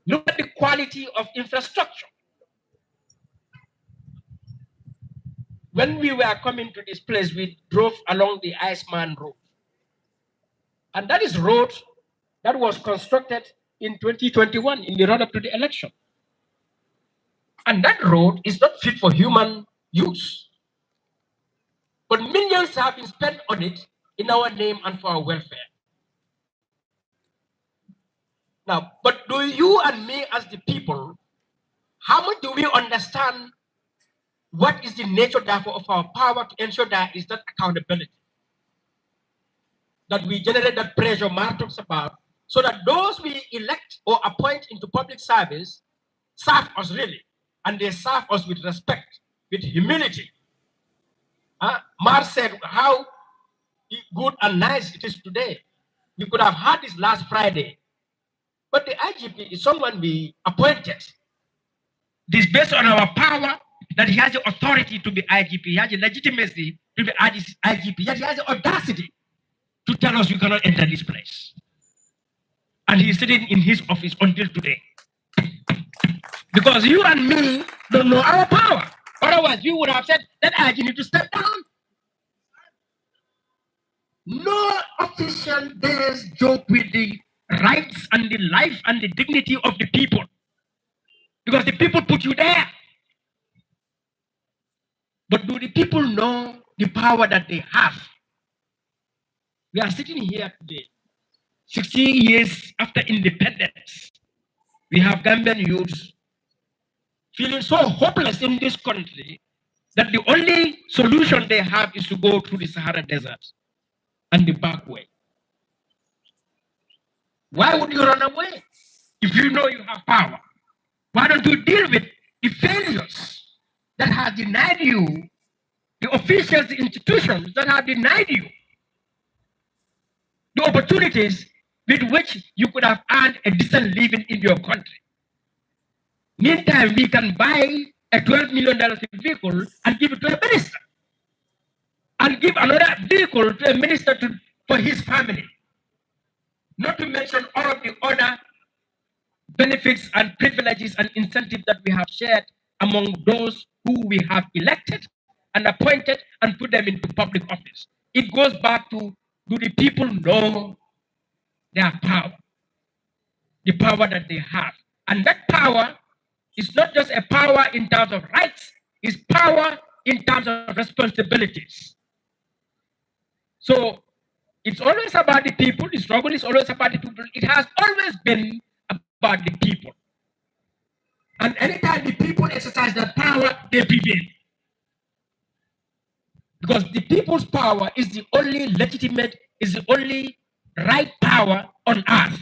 Look at the quality of infrastructure. When we were coming to this place, we drove along the Iceman Road. And that is road that was constructed in 2021 in the run-up to the election. And that road is not fit for human use. But millions have been spent on it in our name and for our welfare. Now, but do you and me as the people, how much do we understand what is the nature, therefore, of our power to ensure that is that accountability? That we generate that pressure Mark talks about, so that those we elect or appoint into public service serve us really, and they serve us with respect, with humility. Mark said how good and nice it is today. We could have had this last Friday. But the IGP is someone we appointed. This is based on our power, that he has the authority to be IGP, he has the legitimacy to be IGP, yet he has the audacity to tell us you cannot enter this place. And he's sitting in his office until today. Because you and me don't know our power. Otherwise, we would have said that IG need to step down. No official dares joke with the rights and the life and the dignity of the people. Because the people put you there. But do the people know the power that they have? We are sitting here today, 16 years after independence. We have Gambian youths feeling so hopeless in this country that the only solution they have is to go through the Sahara Desert and the back way. Why would you run away if you know you have power? Why don't you deal with the failures that have denied you, the officials, the institutions that have denied you the opportunities with which you could have earned a decent living in your country? Meantime, we can buy a $12 million vehicle and give it to a minister, and give another vehicle to a minister for his family. Not to mention all of the other benefits and privileges and incentives that we have shared among those who we have elected and appointed and put them into public office. It goes back to, do the people know their power? The power that they have. And that power is not just a power in terms of rights, it's power in terms of responsibilities. So it's always about the people, the struggle is always about the people. It has always been about the people. And anytime the people exercise that power, they prevail. Because the people's power is the only legitimate, is the only right power on earth.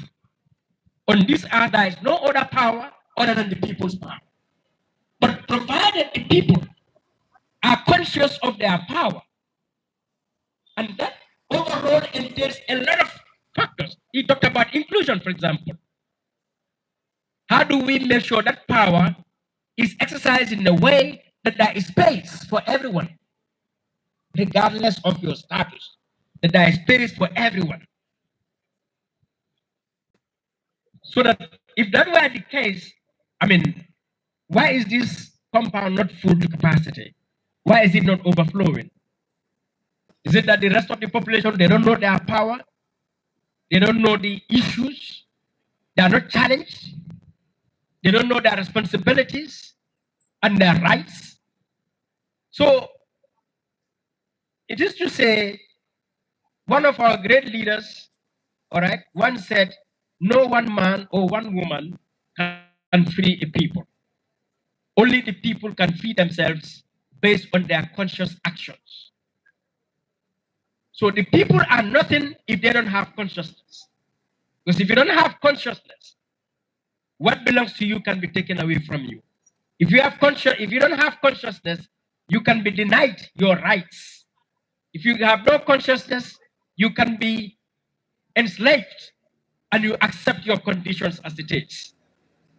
On this earth, there is no other power other than the people's power. But provided the people are conscious of their power, and that overall entails a lot of factors. He talked about inclusion, for example. How do we make sure that power is exercised in a way that there is space for everyone, regardless of your status, that there is space for everyone? So that if that were the case, I mean, why is this compound not full to capacity? Why is it not overflowing? Is it that the rest of the population, they don't know their power? They don't know the issues? They are not challenged? They don't know their responsibilities and their rights? So it is to say, one of our great leaders, all right, once said, no one man or one woman can free a people. Only the people can free themselves based on their conscious actions. So the people are nothing if they don't have consciousness. Because if you don't have consciousness, what belongs to you can be taken away from you. If you don't have consciousness, you can be denied your rights. If you have no consciousness, you can be enslaved and you accept your conditions as it is.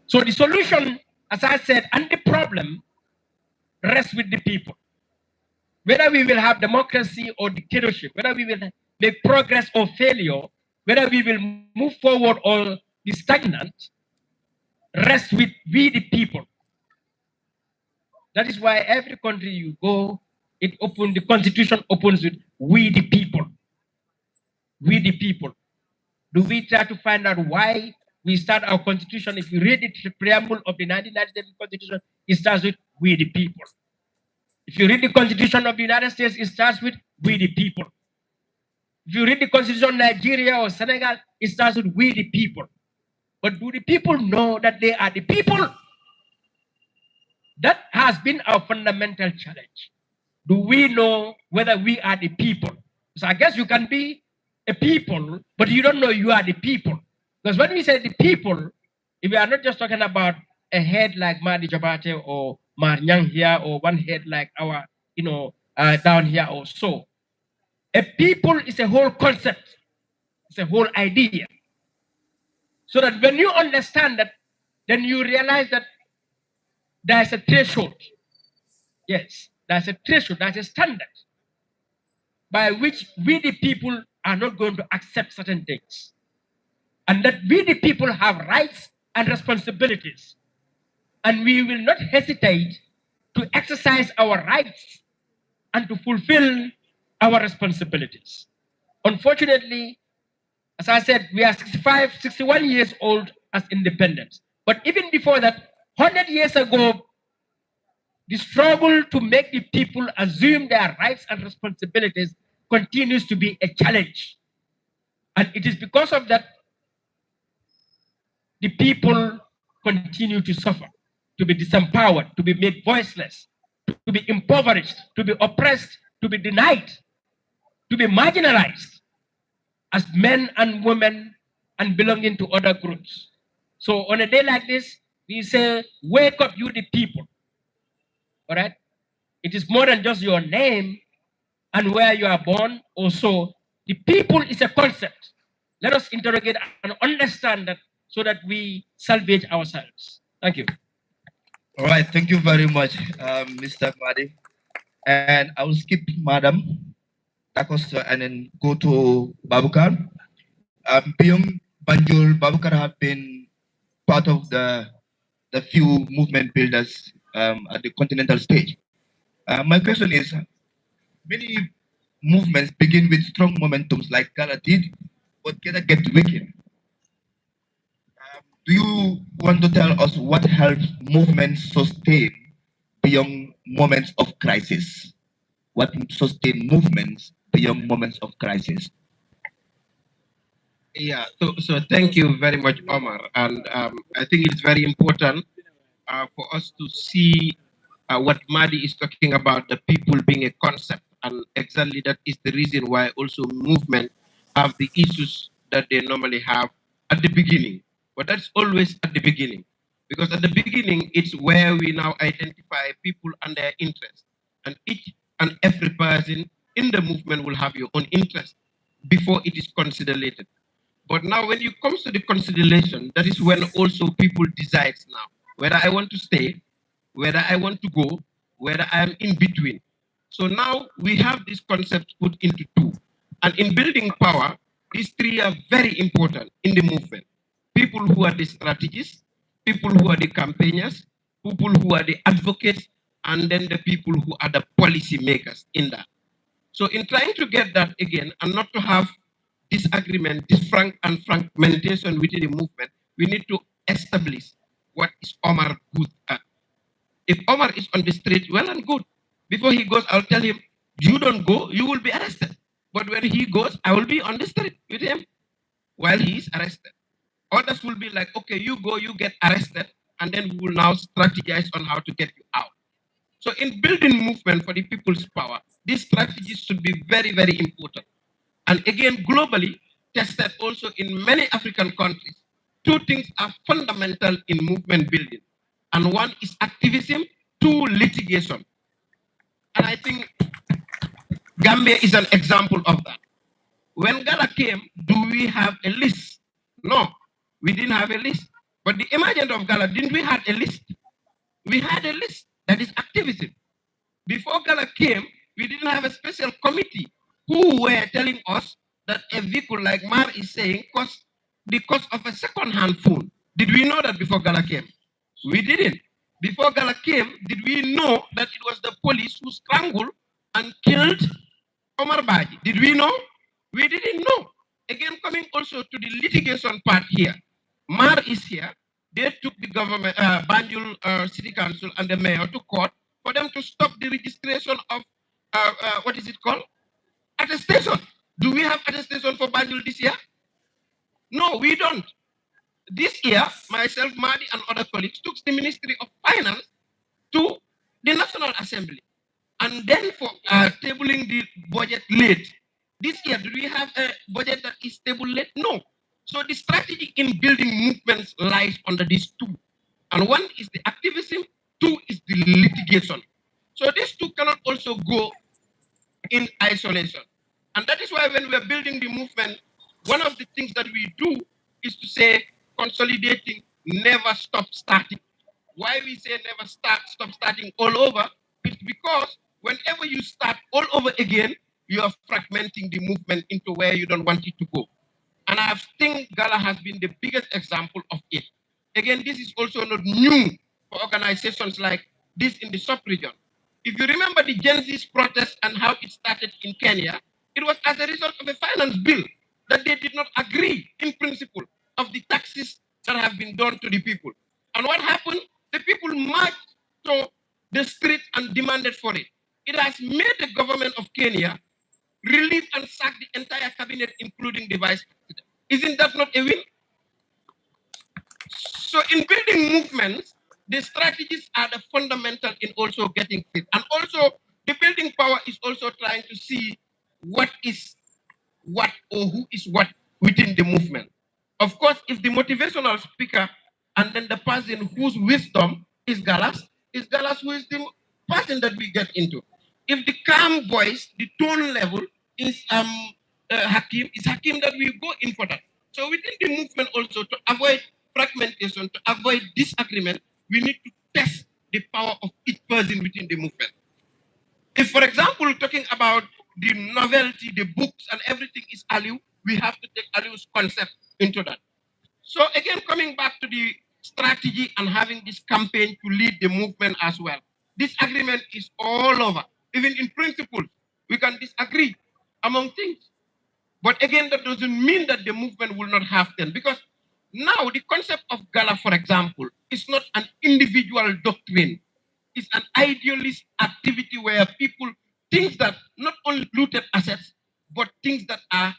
So the solution, as I said, and the problem rests with the people. Whether we will have democracy or dictatorship, whether we will make progress or failure, whether we will move forward or be stagnant, rests with we the people. That is why every country you go, the constitution opens with we the people. We the people. Do we try to find out why we start our constitution? If you read the preamble of the 1997 constitution, it starts with we the people. If you read the constitution of the United States, it starts with we the people. If you read the constitution of Nigeria or Senegal, it starts with we the people. But do the people know that they are the people? That has been our fundamental challenge. Do we know whether we are the people? So I guess you can be a people, but you don't know you are the people. Because when we say the people, if we are not just talking about a head like Madi Jabate or Marnyang here, or one head like our, down here or so. A people is a whole concept. It's a whole idea. So that when you understand that, then you realize that there's a threshold. Yes, there's a threshold, there's a standard by which we the people are not going to accept certain things. And that we the people have rights and responsibilities. And we will not hesitate to exercise our rights and to fulfill our responsibilities. Unfortunately, as I said, we are 65, 61 years old as independence. But even before that, 100 years ago, the struggle to make the people assume their rights and responsibilities continues to be a challenge. And it is because of that the people continue to suffer, to be disempowered, to be made voiceless, to be impoverished, to be oppressed, to be denied, to be marginalized as men and women and belonging to other groups. So on a day like this, we say, wake up, you the people. All right? It is more than just your name and where you are born. Also, the people is a concept. Let us interrogate and understand that so that we salvage ourselves. Thank you. All right, thank you very much, Mr. Madi. And I will skip Madam Dacosta and then go to Babukar. Beyond Banjul, Babukar have been part of the few movement builders at the continental stage. My question is, many movements begin with strong momentums like Gala did, but cannot get weakened. Do you want to tell us what helps movements sustain beyond moments of crisis? What sustain movements beyond moments of crisis? Yeah, so thank you very much, Omar. And I think it's very important for us to see what Madi is talking about, the people being a concept. And exactly that is the reason why also movement have the issues that they normally have at the beginning. But that's always at the beginning. Because at the beginning, it's where we now identify people and their interests. And each and every person in the movement will have your own interest before it is considered. But now when it comes to the consideration, that is when also people decide now whether I want to stay, whether I want to go, whether I am in between. So now we have these concepts put into two. And in building power, these three are very important in the movement. People who are the strategists, people who are the campaigners, people who are the advocates, and then the people who are the policy makers in that. So in trying to get that again and not to have disagreement, this fragmentation within the movement, we need to establish what is Omar good at. If Omar is on the street, well and good. Before he goes, I'll tell him, you don't go, you will be arrested. But when he goes, I will be on the street with him while he is arrested. Others will be like, okay, you go, you get arrested, and then we will now strategize on how to get you out. So in building movement for the people's power, these strategies should be very, very important. And again, globally, tested also in many African countries. Two things are fundamental in movement building. And one is activism, two, litigation. And I think Gambia is an example of that. When Gala came, do we have a list? No, we didn't have a list. But the emergence of Gala, didn't we have a list? We had a list, that is activism. Before Gala came, we didn't have a special committee who were telling us that a vehicle like Mar is saying costs the cost of a second-hand phone. Did we know that before Gala came? We didn't. Before Gala came, did we know that it was the police who strangled and killed Omar Baji? Did we know? We didn't know. Again, coming also to the litigation part here. Mar is here. They took the government, Banjul City Council and the mayor to court for them to stop the registration of, what is it called? Attestation. Do we have attestation for Banjul this year? No, we don't. This year, myself, Madi, and other colleagues took the Ministry of Finance to the National Assembly. And then for tabling the budget late. This year, do we have a budget that is tabled late? No. So the strategy in building movements lies under these two. And one is the activism, two is the litigation. So these two cannot also go in isolation. And that is why when we're building the movement, one of the things that we do is to say consolidating, never stop starting. Why we say never stop starting all over? It's because whenever you start all over again, you are fragmenting the movement into where you don't want it to go. And I think Gala has been the biggest example of it. Again, this is also not new for organizations like this in the sub-region. If you remember the Gen Z's protest and how it started in Kenya, it was as a result of a finance bill that they did not agree in principle of the taxes that have been done to the people. And what happened? The people marched to the street and demanded for it. It has made the government of Kenya relieve and sack the entire cabinet, including the vice president. Isn't that not a win? So in building movements, the strategies are the fundamental in also getting fit. And also the building power is also trying to see what is what or who is what within the movement. Of course, if the motivational speaker and then the person whose wisdom is Galas who is the person that we get into. If the calm voice, the tone level is Hakim that we go in for that. So within the movement also, to avoid fragmentation, to avoid disagreement, we need to test the power of each person within the movement. If, for example, talking about the novelty, the books and everything is Aliu, we have to take Aliu's concept into that. So again, coming back to the strategy and having this campaign to lead the movement as well. This agreement is all over. Even in principle, we can disagree among things. But again, that doesn't mean that the movement will not have them. Because now the concept of Gala, for example, is not an individual doctrine. It's an idealist activity where people think that not only looted assets, but things that are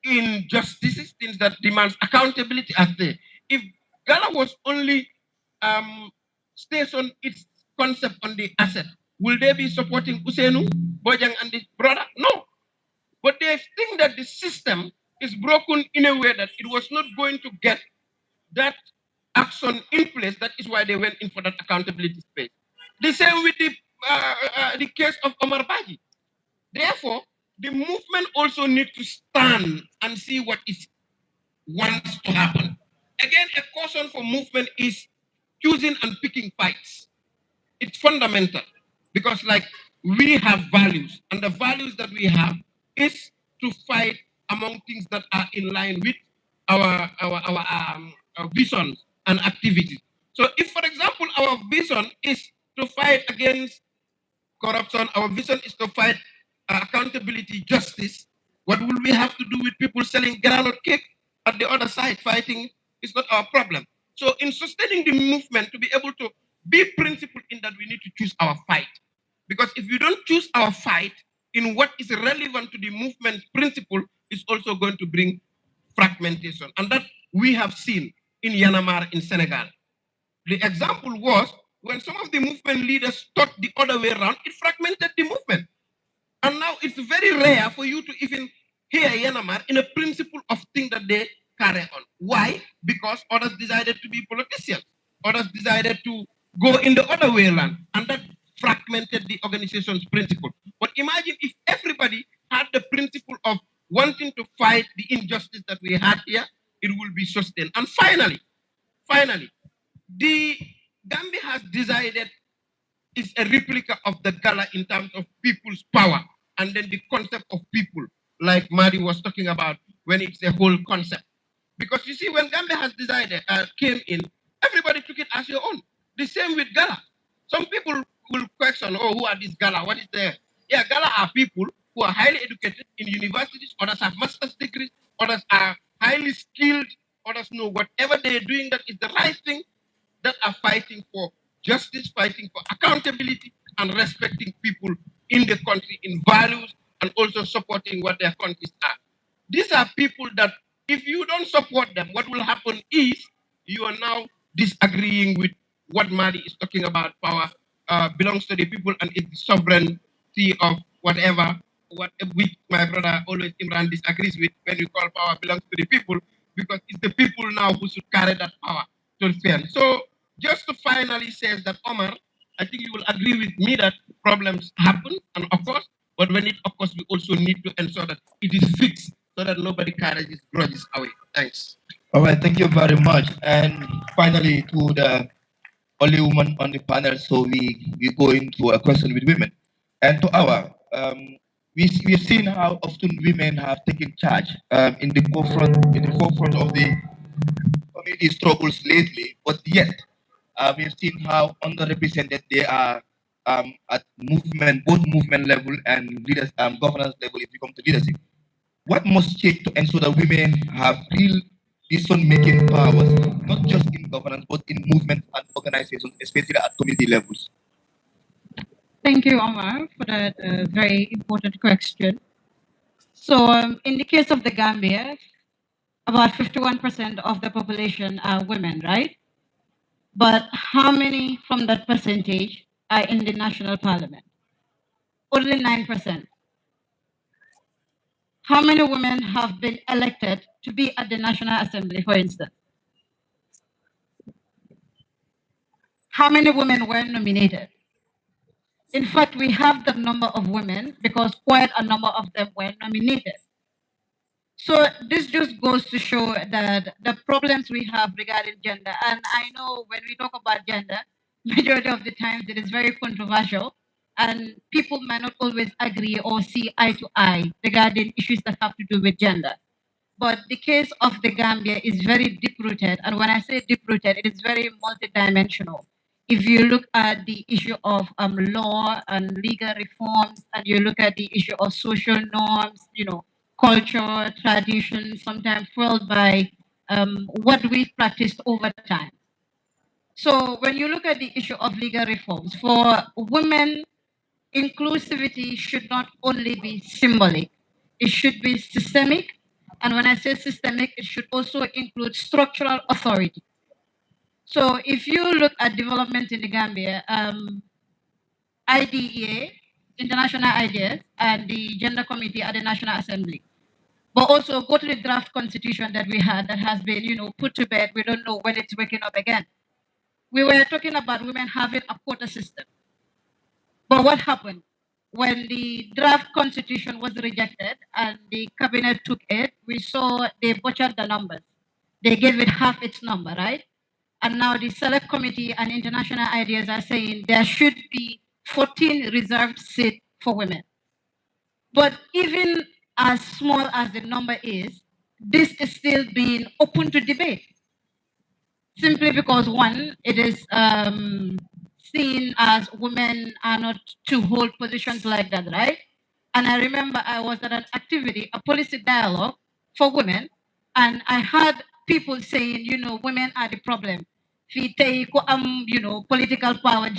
injustices, things that demand accountability as there. If Gala was only stationed its concept on the asset, will they be supporting Usenu, Bojang, and his brother? No. But they think that the system is broken in a way that it was not going to get that action in place. That is why they went in for that accountability space. The same with the case of Omar Baji. Therefore, the movement also needs to stand and see what it wants to happen. Again, a caution for movement is choosing and picking fights. It's fundamental because, like, we have values, and the values that we have is to fight among things that are in line with our visions and activities. So, if, for example, our vision is to fight against corruption, our vision is to fight accountability, justice, what will we have to do with people selling granite cake at the other side fighting is not our problem. So in sustaining the movement, to be able to be principled in that, we need to choose our fight. Because if you don't choose our fight in what is relevant to the movement principle, is also going to bring fragmentation. And that we have seen in Yanamar in Senegal. The example was when some of the movement leaders thought the other way around, it fragmented the movement. And now it's very rare for you to even hear Yanamar in a principle of thing that they carry on. Why? Because others decided to be politicians. Others decided to go in the other way around. And that fragmented the organization's principle. But imagine if everybody had the principle of wanting to fight the injustice that we had here, it will be sustained. And finally, the Gambia has decided is a replica of the Gala in terms of people's power, and then the concept of people, like Madi was talking about when it's a whole concept. Because you see, when Gambia has decided, came in, everybody took it as your own. The same with Gala. Some people will question, oh, who are these Gala? What is there? Yeah, Gala are people who are highly educated in universities, others have master's degrees, others are highly skilled, others know whatever they're doing that is the right thing, that are fighting for justice, fighting for accountability, and respecting people in the country in values and also supporting what their countries are. These are people that if you don't support them, what will happen is you are now disagreeing with what Mali is talking about. Power belongs to the people and it's the sovereignty of whatever, what which my brother always Imran disagrees with when you call power belongs to the people, because it's the people now who should carry that power to the end. So just to finally say that Omar, I think you will agree with me that problems happen and of course, but when it occurs, we also need to ensure that it is fixed so that nobody carries grudges away. Thanks. All right, thank you very much. And finally, to the only woman on the panel, so we go into a question with women. And to our, we've seen how often women have taken charge in the forefront of the community struggles lately, but yet we've seen how underrepresented they are at movement, both movement level and leaders, governance level if you come to leadership. What must change to ensure that women have real decision-making powers, not just in governance, but in movement and organizations, especially at community levels? Thank you, Omar, for that very important question. So, in the case of the Gambia, about 51% of the population are women, right? But how many from that percentage are in the national parliament? Only 9%. How many women have been elected to be at the National Assembly, for instance? How many women were nominated? In fact, we have the number of women because quite a number of them were nominated. So this just goes to show that the problems we have regarding gender, and I know when we talk about gender, majority of the times it is very controversial, and people might not always agree or see eye to eye regarding issues that have to do with gender. But the case of the Gambia is very deep rooted, and when I say deep rooted, it is very multidimensional. If you look at the issue of law and legal reforms, and you look at the issue of social norms, culture, tradition, sometimes fueled by what we've practiced over time. So when you look at the issue of legal reforms, for women, inclusivity should not only be symbolic, it should be systemic. And when I say systemic, it should also include structural authority. So if you look at development in the Gambia, IDEA, International Ideas, and the Gender Committee at the National Assembly, but also go to the draft constitution that we had that has been, put to bed. We don't know when it's waking up again. We were talking about women having a quota system. But what happened? When the draft constitution was rejected and the cabinet took it, we saw they butchered the numbers. They gave it half its number, right? And now the select committee and international ideas are saying there should be 14 reserved seats for women. But even as small as the number is, this is still being open to debate. Simply because one, it is seen as women are not to hold positions like that, right? And I remember I was at an activity, a policy dialogue for women, and I heard people saying, women are the problem. Political power,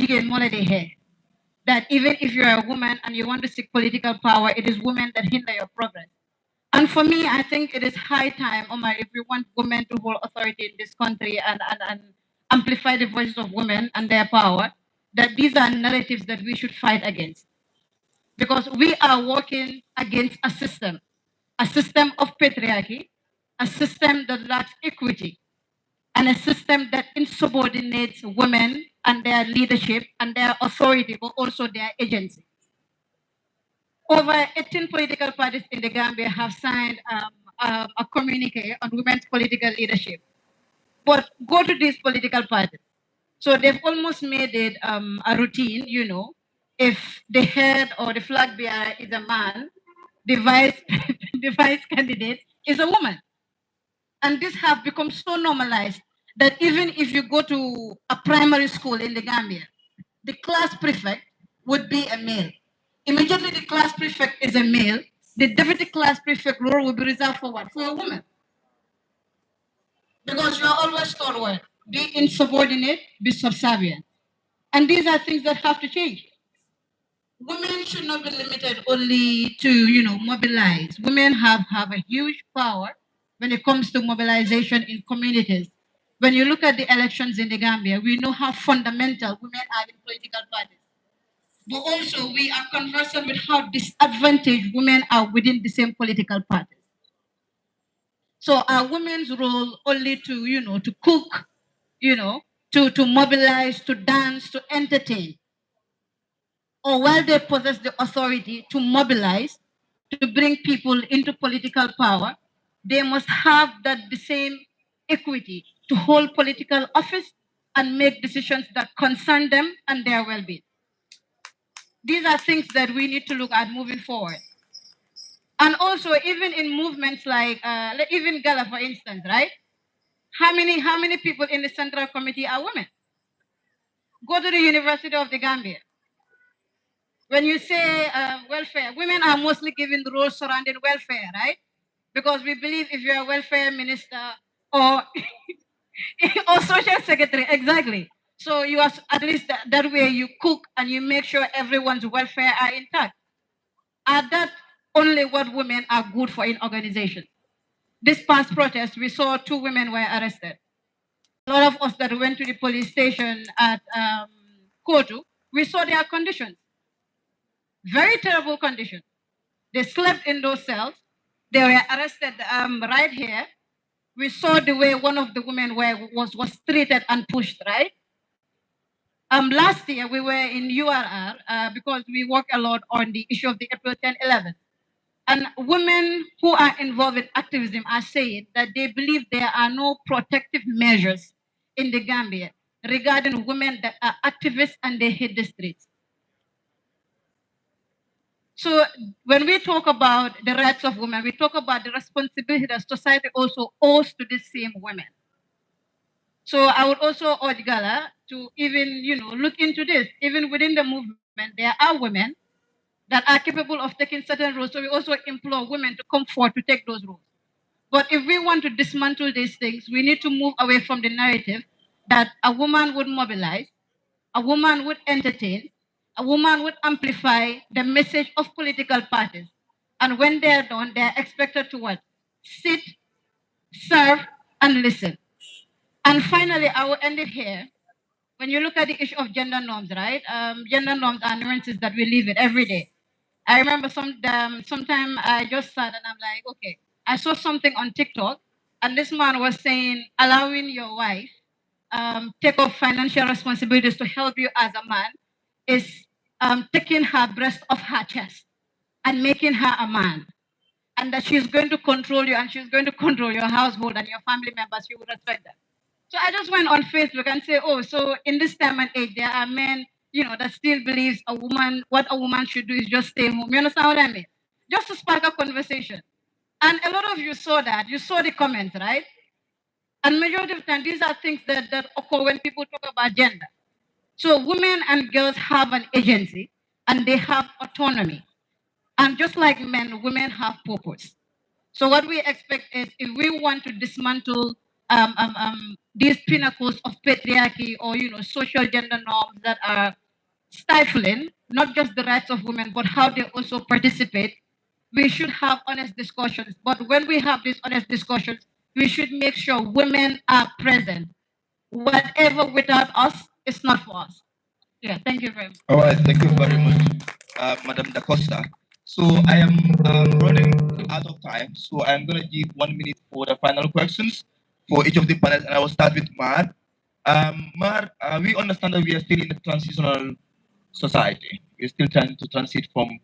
that even if you're a woman and you want to seek political power, it is women that hinder your progress. And for me, I think it is high time, Omar, if we want women to hold authority in this country and amplify the voices of women and their power, that these are narratives that we should fight against. Because we are working against a system of patriarchy, a system that lacks equity, and a system that insubordinates women and their leadership and their authority, but also their agency. Over 18 political parties in the Gambia have signed a communique on women's political leadership. But go to these political parties. So they've almost made it a routine, if the head or the flag bearer is a man, the vice, the vice candidate is a woman. And this have become so normalized that even if you go to a primary school in the Gambia, the class prefect would be a male. Immediately the class prefect is a male, the deputy class prefect role will be reserved for what? For a woman. Because you are always taught what? Be insubordinate, be subservient. And these are things that have to change. Women should not be limited only to, mobilize. Women have a huge power when it comes to mobilization in communities. When you look at the elections in the Gambia, we know how fundamental women are in political parties. But also we are conversant with how disadvantaged women are within the same political parties. So are women's role only to, to cook, to mobilize, to dance, to entertain? Or while they possess the authority to mobilize, to bring people into political power, they must have that the same equity to hold political office and make decisions that concern them and their well-being. These are things that we need to look at moving forward. And also, even in movements like even Gala, for instance, right? How many people in the Central Committee are women? Go to the University of the Gambia. When you say welfare, women are mostly given the roles surrounding welfare, right? Because we believe if you're a welfare minister or or social secretary, exactly. So you are at least that way you cook and you make sure everyone's welfare are intact. Are that only what women are good for in organizations? This past protest, we saw 2 women were arrested. A lot of us that went to the police station at Kotu, we saw their conditions. Very terrible conditions. They slept in those cells. They were arrested right here. We saw the way one of the women was treated and pushed, right? Last year, we were in URR because we work a lot on the issue of the April 10, 11. And women who are involved in activism are saying that they believe there are no protective measures in the Gambia regarding women that are activists and they hit the streets. So when we talk about the rights of women, we talk about the responsibility that society also owes to these same women. So I would also urge Gala to even, look into this. Even within the movement, there are women that are capable of taking certain roles. So we also implore women to come forward to take those roles. But if we want to dismantle these things, we need to move away from the narrative that a woman would mobilize, a woman would entertain, a woman would amplify the message of political parties. And when they're done, they're expected to what? Sit, serve, and listen. And finally, I will end it here. When you look at the issue of gender norms, right? Gender norms are nuances that we live with every day. I remember sometime I just sat and I'm like, okay, I saw something on TikTok, and this man was saying allowing your wife take off financial responsibilities to help you as a man is taking her breast off her chest and making her a man, and that she's going to control you and she's going to control your household and your family members. You would respect that. So I just went on Facebook and say, oh, so in this time and age, there are men, that still believes what a woman should do is just stay home. You understand what I mean? Just to spark a conversation. And a lot of you saw that. You saw the comments, right? And majority of the time, these are things that occur when people talk about gender. So women and girls have an agency and they have autonomy. And just like men, women have purpose. So what we expect is if we want to dismantle these pinnacles of patriarchy or social gender norms that are stifling not just the rights of women but how they also participate, we should have honest discussions. But when we have these honest discussions, we should make sure women are present. Whatever without us is not for us. Yeah, thank you very much. All right, thank you very much, Madam Da Costa. So I am running out of time, so I'm going to give 1 minute for the final questions for each of the panels, and I will start with Mar. Mar, we understand that we are still in a transitional society. We're still trying to transit from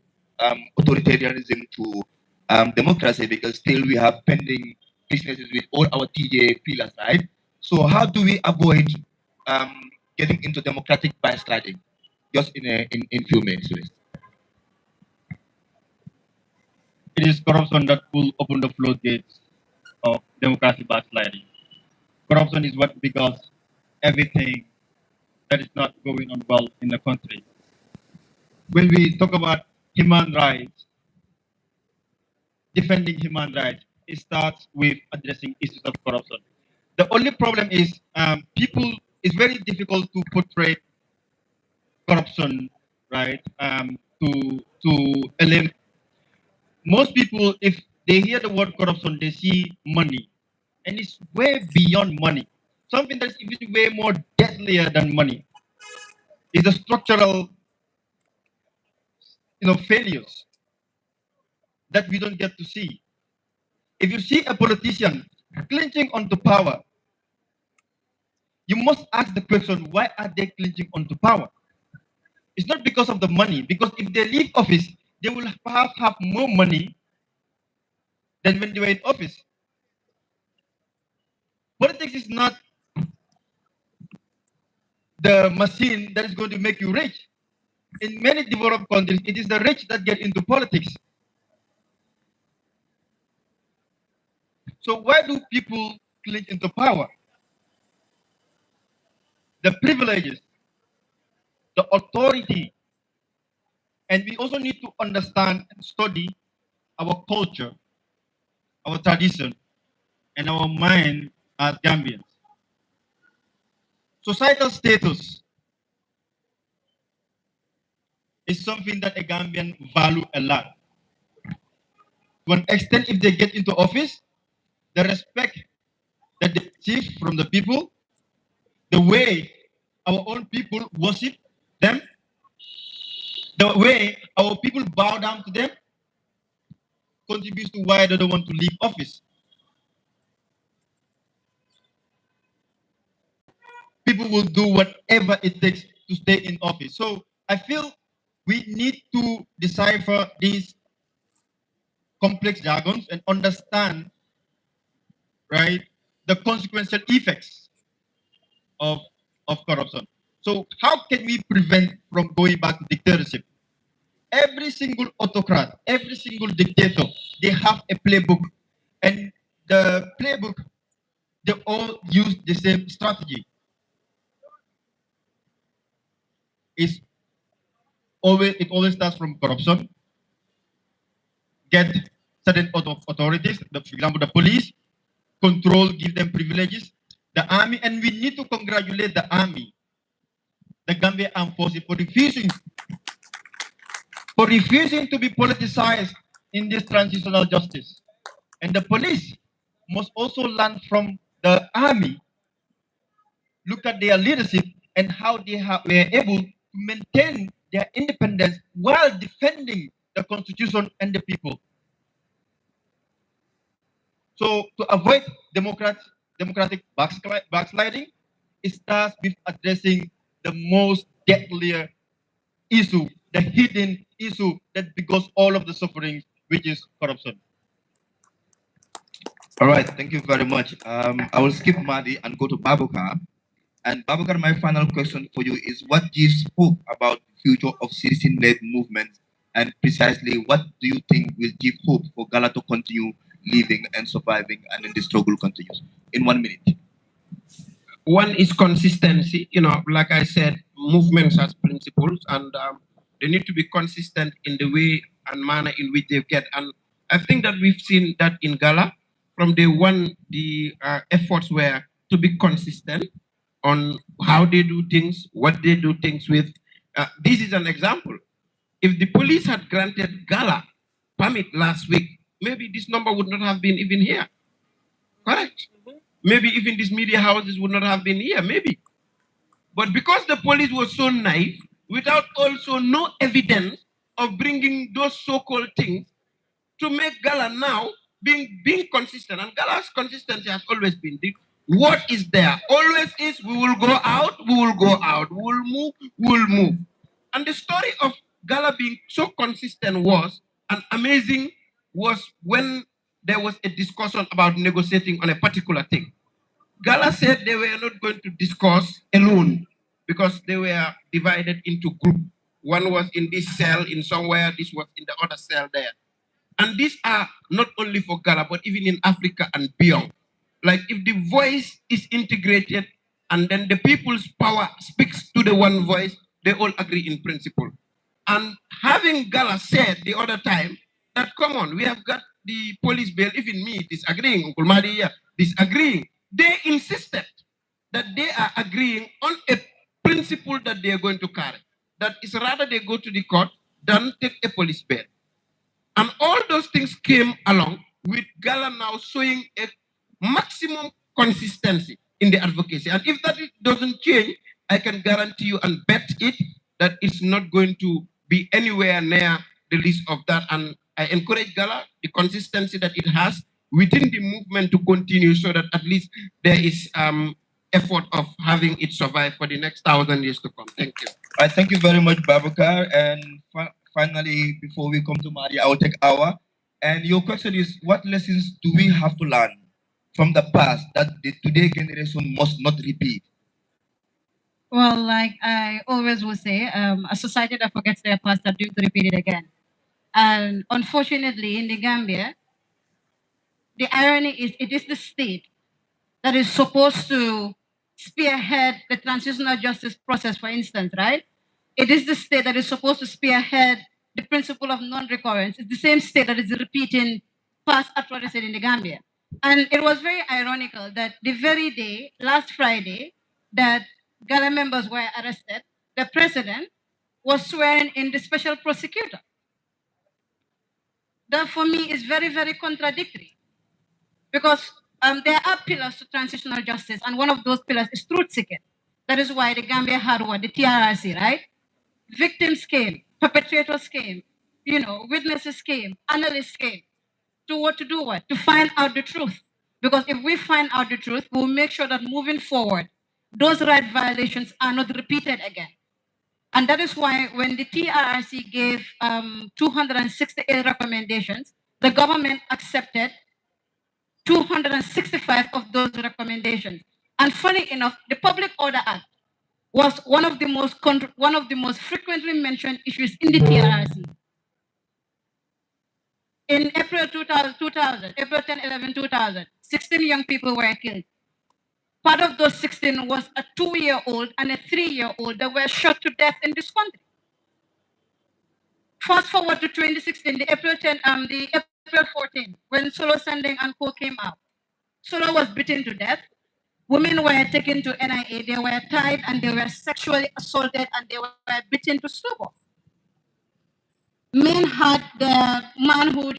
authoritarianism to democracy because still we have pending businesses with all our TJ pillars, right? So how do we avoid getting into democratic backsliding? Just in few minutes, please. It is corruption that will open the floodgates of democracy backsliding. Corruption is what because everything that is not going on well in the country. When we talk about human rights, defending human rights, it starts with addressing issues of corruption. The only problem is people, it's very difficult to portray corruption, right? To eliminate. Most people, if they hear the word corruption, they see money, and it's way beyond money. Something that's even way more deadlier than money is the structural, failures that we don't get to see. If you see a politician clinching onto power, you must ask the question, why are they clinching onto power? It's not because of the money, because if they leave office, they will have more money than when they were in office. Politics is not the machine that is going to make you rich. In many developed countries, it is the rich that get into politics. So why do people cling into power? The privileges, the authority, and we also need to understand and study our culture, our tradition, and our mind as Gambians. Societal status is something that a Gambian value a lot. To an extent, if they get into office, the respect that they receive from the people, the way our own people worship them, the way our people bow down to them, contributes to why they don't want to leave office. People will do whatever it takes to stay in office. So I feel we need to decipher these complex jargons and understand, right, the consequential effects of corruption. So how can we prevent from going back to dictatorship? Every single autocrat, every single dictator, they have a playbook. And the playbook, they all use the same strategy. It always starts from corruption. Get certain authorities, for example, the police, control, give them privileges. The army, and we need to congratulate the army, the Gambia Armed Forces, for refusing to be politicized in this transitional justice. And the police must also learn from the army, look at their leadership and how they were able to maintain their independence while defending the constitution and the people. So to avoid democratic backsliding, it starts with addressing the most deadlier issue, the hidden issue that because all of the suffering, which is corruption. All right, thank you very much. I will skip Madi and go to Babukar. And Babukar, my final question for you is, what gives hope about the future of citizen-led movements, and precisely what do you think will give hope for Gala to continue living and surviving, and then the struggle continues? In 1 minute. One is consistency. Like I said, movements has principles, and they need to be consistent in the way and manner in which they get. And I think that we've seen that in Gala. From day one, the efforts were to be consistent on how they do things, what they do things with. This is an example. If the police had granted Gala permit last week, maybe this number would not have been even here. Correct? Maybe even these media houses would not have been here, maybe. But because the police was so naive, without also no evidence of bringing those so-called things, to make Gala now being consistent, and Gala's consistency has always been what is there always is, we will go out, we will go out, we will move, we will move. And the story of Gala being so consistent was when there was a discussion about negotiating on a particular thing. Gala said they were not going to discuss alone because they were divided into groups. One was in this cell in somewhere, this was in the other cell there. And these are not only for Gala, but even in Africa and beyond. like if the voice is integrated and then the people's power speaks to the one voice, they all agree in principle. And having Gala said the other time that, come on, we have got the police bail, even me disagreeing, Uncle Mahdi, yeah, disagreeing. They insisted that they are agreeing on a principle that they are going to carry. That is rather they go to the court than take a police bail. And all those things came along with Gala now showing a maximum consistency in the advocacy. And if that doesn't change, I can guarantee you and bet it that it's not going to be anywhere near the list of that. And I encourage Gala, the consistency that it has within the movement to continue so that at least there is effort of having it survive for the next 1,000 years to come. Thank you. I thank you very much, Babakar. And finally, before we come to Maria, I will take Awa. And your question is, what lessons do we have to learn from the past that the today generation must not repeat? Well, like I always will say, a society that forgets their past are doomed to repeat it again. And unfortunately, in the Gambia, the irony is it is the state that is supposed to spearhead the transitional justice process, for instance, right? It is the state that is supposed to spearhead the principle of non-recurrence. It's the same state that is repeating past atrocities in the Gambia. And it was very ironical that the very day, last Friday, that Gala members were arrested, the president was swearing in the special prosecutor. That for me is very, very contradictory. Because there are pillars to transitional justice, and one of those pillars is truth seeking. That is why the Gambia had what? The TRRC, right? Victims came, perpetrators came, witnesses came, analysts came. To do what? To find out the truth. Because if we find out the truth, we'll make sure that moving forward, those right violations are not repeated again. And that is why when the TRRC gave 268 recommendations, the government accepted 265 of those recommendations. And funny enough, the Public Order Act was one of the most frequently mentioned issues in the TRRC. In April 2000, April 10, 11, 2000, 16 young people were killed. Part of those 16 was a 2-year-old and a 3-year-old that were shot to death in this country. Fast forward to 2016, the April 14, when Solo Sanding and Co came out. Solo was beaten to death. Women were taken to NIA. They were tied and they were sexually assaulted and they were beaten to stupor. Men had their manhood,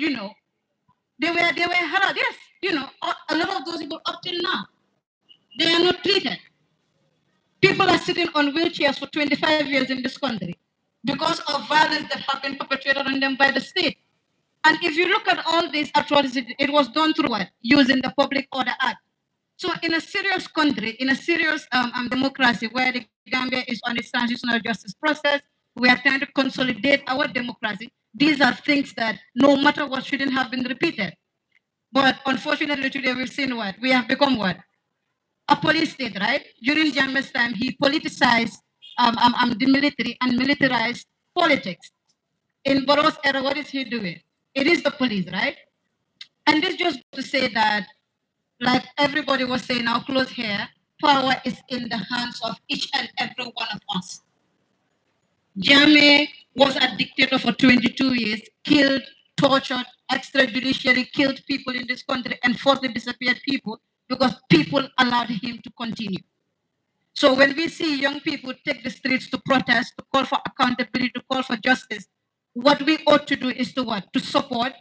they were harassed. Yes, a lot of those people up till now, they are not treated. People are sitting on wheelchairs for 25 years in this country because of violence that have been perpetrated on them by the state. And if you look at all these atrocities, it was done through what? Using the Public Order Act. So in a serious country, in a serious democracy where the Gambia is on its transitional justice process, we are trying to consolidate our democracy. These are things that no matter what shouldn't have been repeated. But unfortunately today we've seen what? We have become what? A police state, right? During Jammeh's time, he politicized the military and militarized politics. In Barrow's era, what is he doing? It is the police, right? And this just to say that, like everybody was saying, I'll close here, power is in the hands of each and every one of us. Jammeh was a dictator for 22 years, killed, tortured, extrajudicially killed people in this country and forcibly disappeared people because people allowed him to continue. So when we see young people take the streets to protest, to call for accountability, to call for justice, what we ought to do is to what? To support,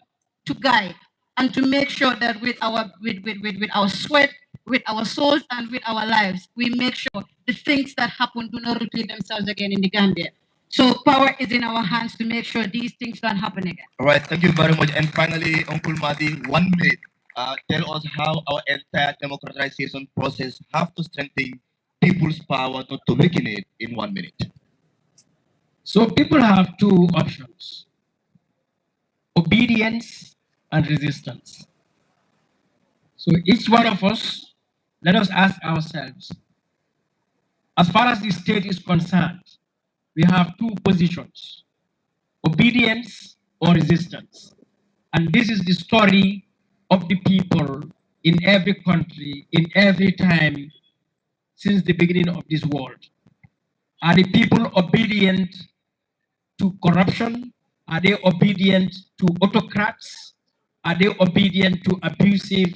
to guide, and to make sure that with our sweat, with our souls, and with our lives, we make sure the things that happen do not repeat themselves again in the Gambia. So power is in our hands to make sure these things don't happen again. All right, thank you very much. And finally, Uncle Mahdi, 1 minute. Tell us how our entire democratization process have to strengthen people's power, not to weaken it, in 1 minute. So people have two options: obedience and resistance. So each one of us, let us ask ourselves, as far as the state is concerned, we have two positions: obedience or resistance. And this is the story of the people in every country, in every time since the beginning of this world? Are the people obedient to corruption? Are they obedient to autocrats? Are they obedient to abusive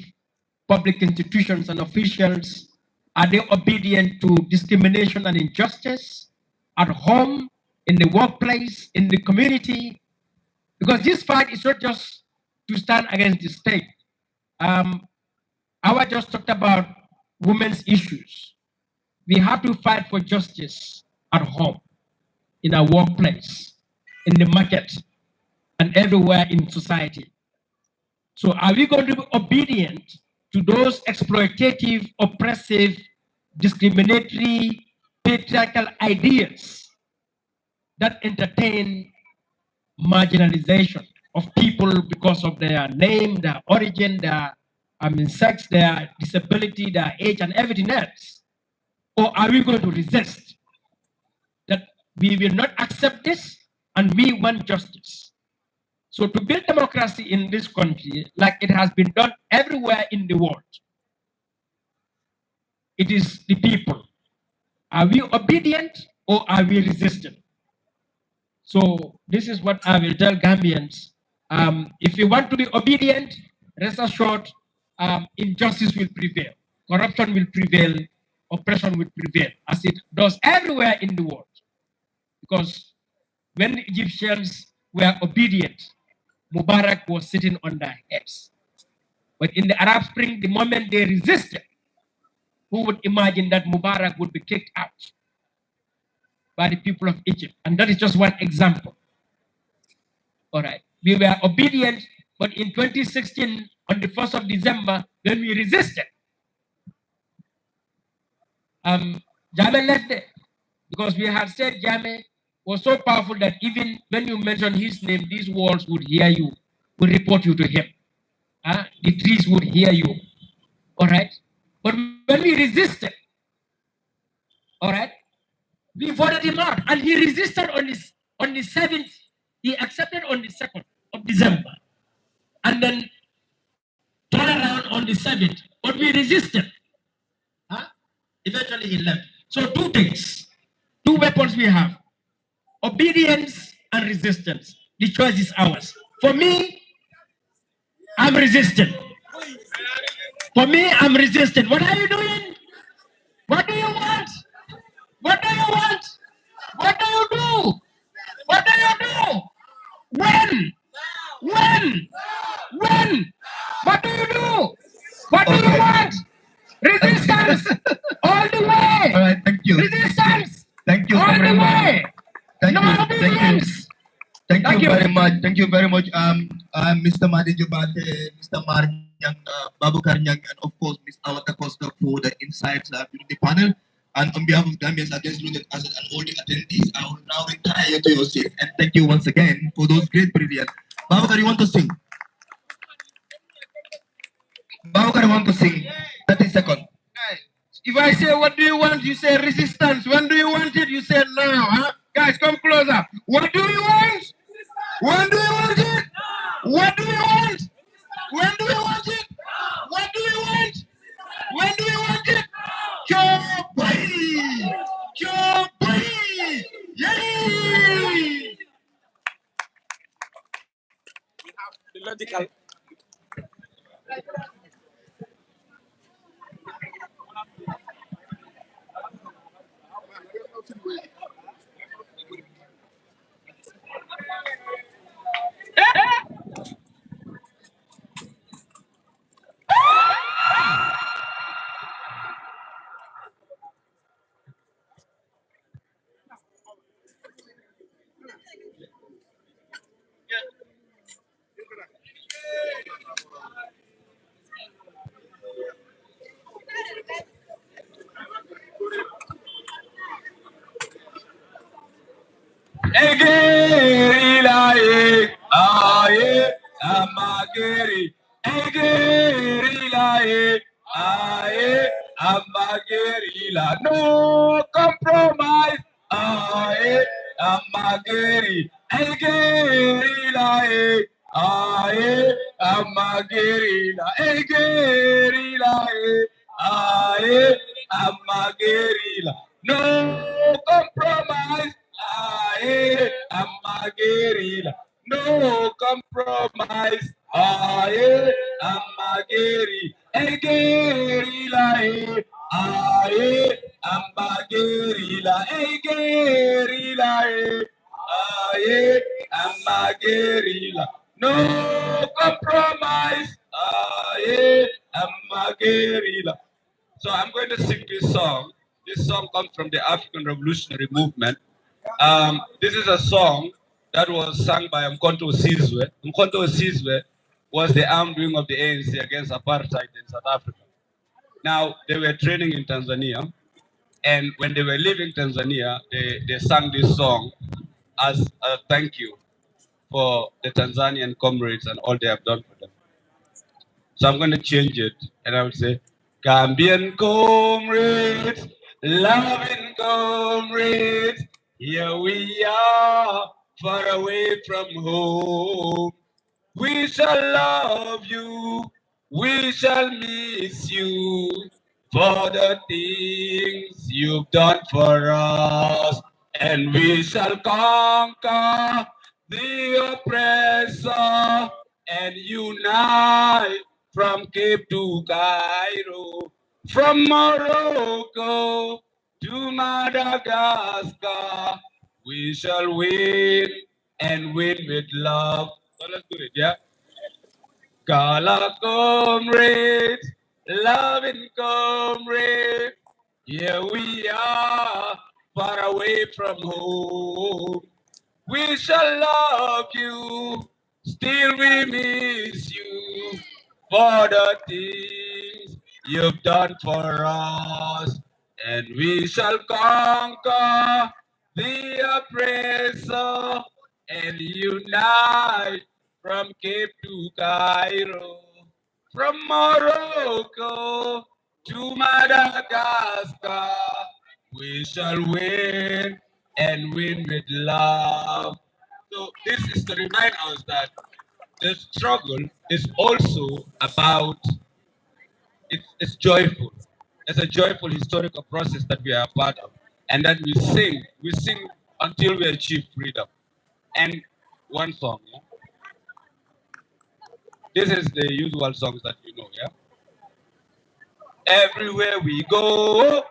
public institutions and officials? Are they obedient to discrimination and injustice at home, in the workplace, in the community? Because this fight is not just to stand against the state. I just talked about women's issues. We have to fight for justice at home, in our workplace, in the market, and everywhere in society. So are we going to be obedient to those exploitative, oppressive, discriminatory, patriarchal ideas that entertain marginalization of people because of their name, their origin, their sex, their disability, their age, and everything else? Or are we going to resist that we will not accept this and we want justice? So to build democracy in this country, like it has been done everywhere in the world, it is the people. Are we obedient or are we resistant? So this is what I will tell Gambians. If you want to be obedient, rest assured, injustice will prevail, corruption will prevail, oppression will prevail, as it does everywhere in the world. Because when the Egyptians were obedient, Mubarak was sitting on their heads. But in the Arab Spring, the moment they resisted, who would imagine that Mubarak would be kicked out by the people of Egypt? And that is just one example. All right. We were obedient, but in 2016, on the 1st of December, when we resisted, Jammeh left it because we had said Jammeh was so powerful that even when you mention his name, these walls would hear you, would report you to him. The trees would hear you. All right. But when we resisted, all right, we voted him out, and he resisted on the 7th. He accepted on the 2nd of December, and then turned around on the 7th. But we resisted. Eventually, he left. So two things, two weapons we have: obedience and resistance. The choice is ours. For me, I'm resistant. For me, I'm resistant. What are you doing? What do you want? What do you want? What do you do? What do you do? When? When? When? What do you do? What do you want? Resistance! All the way! All right, thank you. Resistance! Thank you All very the much. way! Thank No you. Thank you. obedience! Thank you very much. Thank you very much, Mr. Madi Jubate, Mr. Marnyang, Babu Karnyang, and of course, Ms. Awata Costa for the insights during the panel. And on behalf of Gambians Against Looted Asset and all the attendees, I will now retire to your seat. And thank you once again for those great brilliant. Babakar, you want to sing? Babakar, want to sing? 30 seconds. If I say, what do you want? You say resistance. When do you want it? You say now. Huh? Guys, come closer. What do you want? When do you want it? What do you want? When do you want it? What do you want? When do you want it? Joe Biden! Joe Biden! Yay! The logical. Egeri aye, amageri. Egeri aye, amageri no compromise. Aye, amageri. Egeri Aye, I'm a guerrilla, a guerrilla, aye, I'm a guerrilla. No compromise, aye, I'm a guerrilla. No compromise, aye, I'm a guerrilla, aye, I'm a guerrilla, a guerrilla, aye, I'm a guerrilla. No compromise. Aye, I'm a guerrilla. So I'm going to sing this song. This song comes from the African Revolutionary Movement. This is a song that was sung by Mkonto Sizwe. Mkonto Sizwe was the armed wing of the ANC against apartheid in South Africa. Now, they were training in Tanzania, and when they were leaving Tanzania, they sang this song as a thank you for the Tanzanian comrades and all they have done for them. So I'm going to change it, and I will say, Gambian comrades, loving comrades, here we are, far away from home. We shall love you, we shall miss you for the things you've done for us, and we shall conquer the oppressor and unite from Cape to Cairo, from Morocco to Madagascar. We shall win and win with love. So let's do it, yeah? Gala comrades, loving comrades, here we are, far away from home. We shall love you, still we miss you, for the things you've done for us. And we shall conquer the oppressor and unite from Cape to Cairo, from Morocco to Madagascar. We shall win and win with love. So this is to remind us that the struggle is also about, it's joyful. It's a joyful historical process that we are a part of. And that we sing until we achieve freedom. And one song, yeah? This is the usual songs that we know, yeah? Everywhere we go,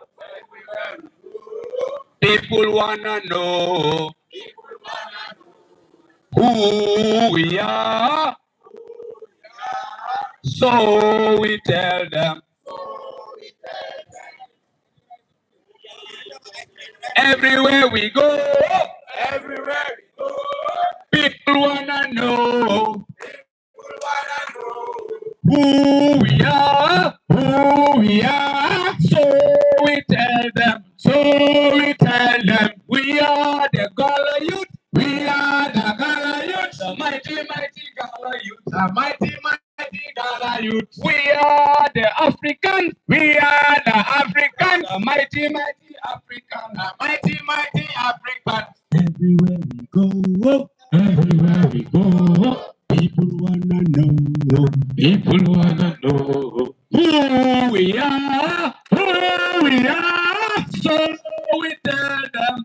people wanna know who we are. So we tell them. Everywhere we go, people wanna know who we are, So we tell them, we are the Gala youth, we are the Gala youth, the mighty, mighty Gala youth, the mighty, mighty Gala youth. We are the Africans, we are the Africans, the mighty, mighty African, the mighty, mighty African. Everywhere we go, people wanna know who we are, So we tell them,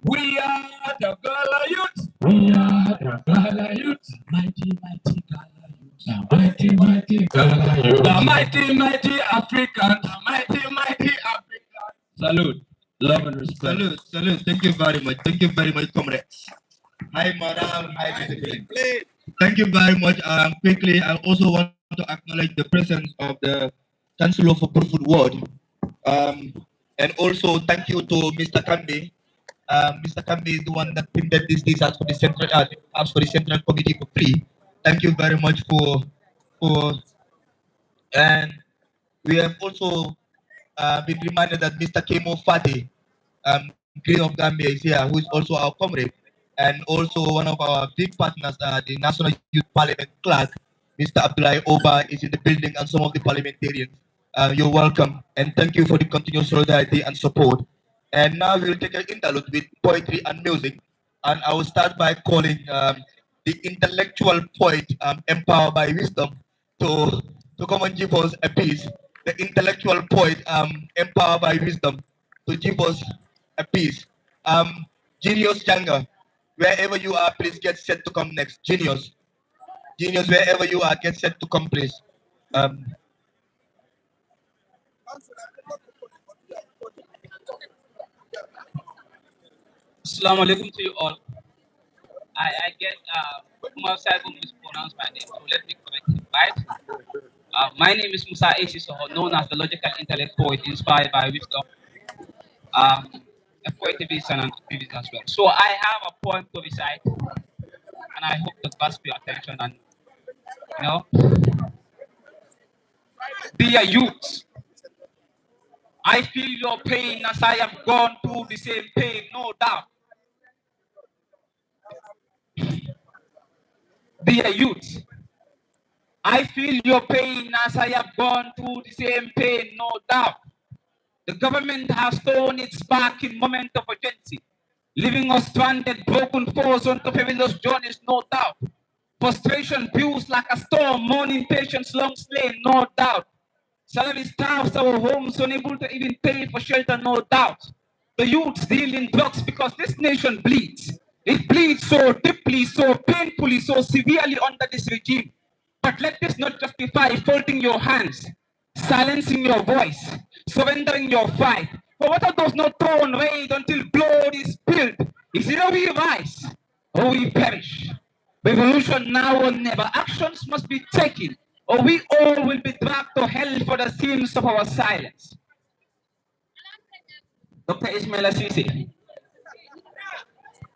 we are the Gala youth, mighty, mighty Gala youth, the mighty, mighty Gala youth, the mighty, mighty African, the mighty, mighty African. Salute, love and respect. Salute. Thank you very much, comrades. Hi, madam. Hi, Mr. Green. Thank you very much. Quickly, I also want to acknowledge the presence of the Chancellor for Burfoot Ward. And also thank you to Mr. Kambi. Mr. Kambi is the one that printed this as for the central committee for free. Thank you very much for and we have also been reminded that Mr. Kemo Fati, Green of Gambia, is here, who is also our comrade, and also one of our big partners, the National Youth Parliament clerk, Mr. Abdullahi Oba, is in the building, and some of the parliamentarians. You're welcome, and thank you for the continuous solidarity and support. And now we'll take an interlude with poetry and music, and I will start by calling the intellectual poet empowered by wisdom to come and give us a piece. The intellectual poet empowered by wisdom to give us a piece. Genius Janga, wherever you are, please get set to come next. Genius, Genius, wherever you are, get set to come, please. Assalamu alaikum to you all. I get Umar Saibum mispronounced my name, so let me correct it, right? My name is Musa Soho, known as the logical intellect poet inspired by wisdom. A poet and as well. So I have a poem to recite, and I hope to grasp your attention and, you know, be a youth. I feel your pain as I have gone through the same pain, no doubt. Be a youth. I feel your pain as I have gone through the same pain, no doubt. The government has thrown its back in moment of urgency, leaving us stranded, broken force onto perilous journeys, no doubt. Frustration brews like a storm, mourning patience long slain, no doubt. Salary starves our homes, unable to even pay for shelter, no doubt. The youths deal in drugs because this nation bleeds. It bleeds so deeply, so painfully, so severely under this regime. But let this not justify folding your hands, silencing your voice, surrendering your fight. For water does not turn red until blood is spilled. It's either we rise or we perish. Revolution now or never. Actions must be taken, or we all will be dragged to hell for the sins of our silence. Dr. Ismail Assisi,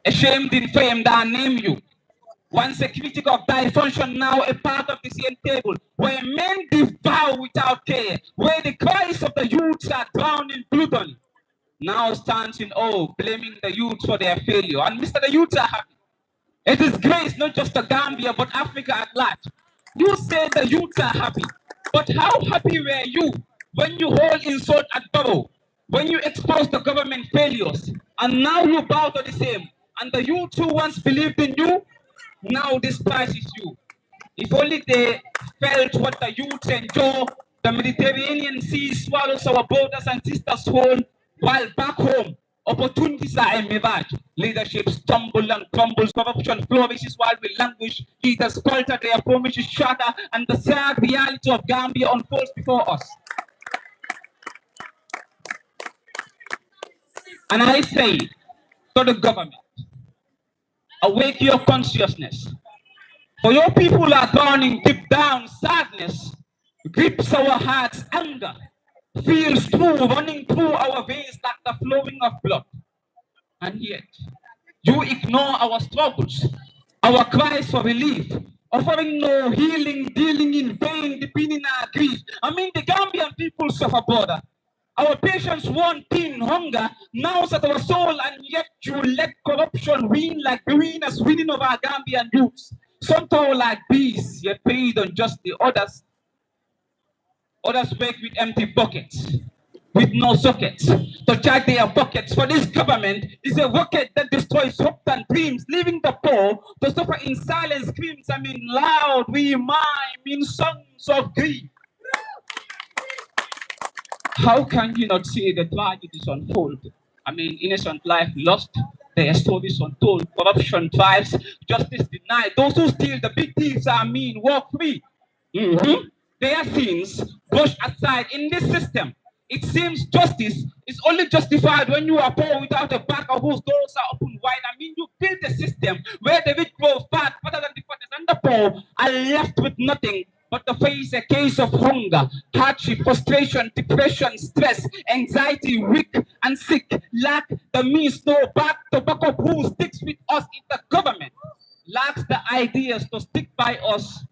ashamed in fame that I name you. Once a critic of thy function, now a part of the same table, where men devour without care, where the cries of the youths are drowned in brutally. Now stands in awe, blaming the youths for their failure. And Mr. The youths are happy. It is grace not just to Gambia, but Africa at large. You say the youths are happy, but how happy were you when you hold insult at borrow, when you expose the government failures, and now you bow to the same, and the youth who once believed in you, now despises you. If only they felt what the youth endure, the Mediterranean Sea swallows our brothers and sisters whole, while back home, opportunities are a mirage. Leadership stumble and crumbles, corruption flourishes while we languish. Leaders falter, their promises shatter, and the sad reality of Gambia unfolds before us. And I say to the government, awake your consciousness. For your people are drowning deep down, sadness grips our hearts, anger feels through, running through our veins like the flowing of blood. And yet, you ignore our struggles, our cries for relief, offering no healing, dealing in vain, depending our grief. I mean, the Gambian people suffer, brother. Our patients want thin hunger, now at our soul, and yet you let corruption win like the winners winning of our Gambian youths. Some told like bees, yet paid unjustly. Others work with empty buckets, with no sockets, to charge their buckets. For this government is a rocket that destroys hopes and dreams, leaving the poor to suffer in silent screams. I mean, loud we mime in songs of grief. How can you not see the tragedies unfold? I mean, innocent life lost, their stories untold, corruption thrives, justice denied. Those who steal, the big thieves are mean, walk free. Their sins brushed aside in this system. It seems justice is only justified when you are poor without a banker whose doors are open wide. I mean, you build a system where the rich grow fat, rather than the fattest, and the poor are left with nothing but to face a case of hunger, hardship, frustration, depression, stress, anxiety, weak and sick, lack the means, no back to back up who sticks with us if the government lacks the ideas to stick by us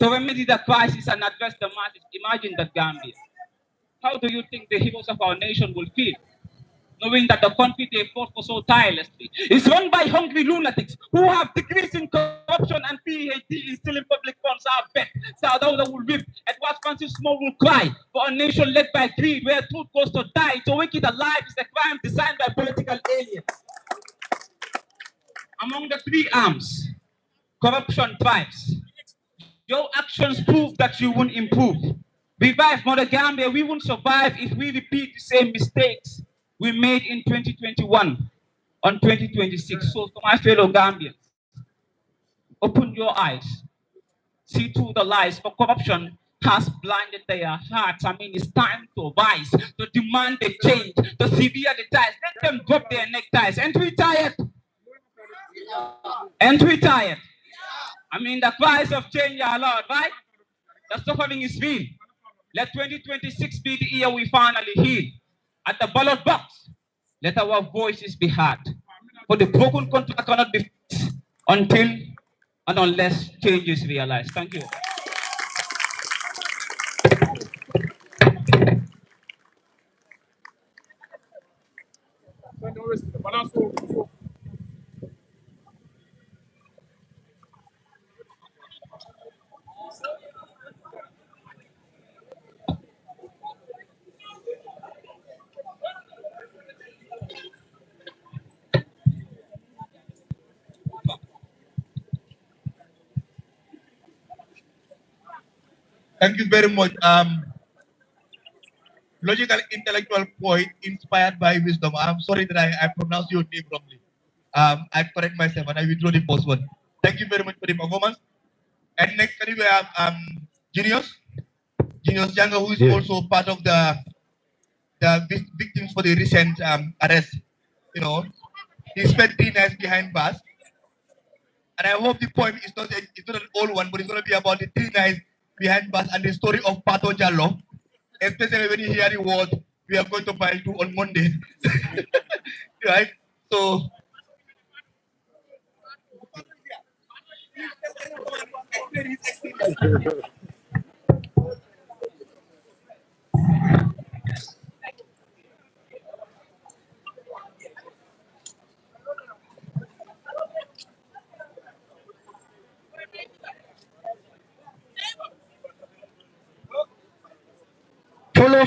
to remedy the crisis and address the masses. Imagine that Gambia. How do you think the heroes of our nation will feel, knowing that the country they fought for so tirelessly is run by hungry lunatics who have degrees in corruption and PhD in stealing public funds? I bet South will weep, Edward Francis Small will cry for a nation led by greed, where truth goes to die. To wake it alive is a crime designed by political aliens. Among the three arms Corruption thrives. Your actions prove that you won't improve. Revive Mother Gambia, we won't survive if we repeat the same mistakes we made in 2021 on 2026. So to my fellow Gambians, open your eyes, see through the lies, for corruption has blinded their hearts. I mean, it's time to rise, to demand a change, to severe the ties. Let them drop their neckties. And we tired. And we tired. I mean, the cries of change are loud, right? The suffering is real. Let 2026 be the year we finally heal. At the ballot box, let our voices be heard. For the broken contract cannot be fixed until and unless change is realized. Thank you. Thank you very much. Logical intellectual point inspired by wisdom. I'm sorry that I pronounced your name wrongly. I correct myself and I withdraw the first one. Thank you very much for the performance. And next, we have Genius Younger, who is also part of the victims for the recent arrest. You know, he spent 3 nights behind bars. And I hope the poem is not an old one, but it's going to be about the 3 nights behind bars and the story of Pato Jallo. Especially when you hear the word, we are going to file 2 on Monday. Right? So,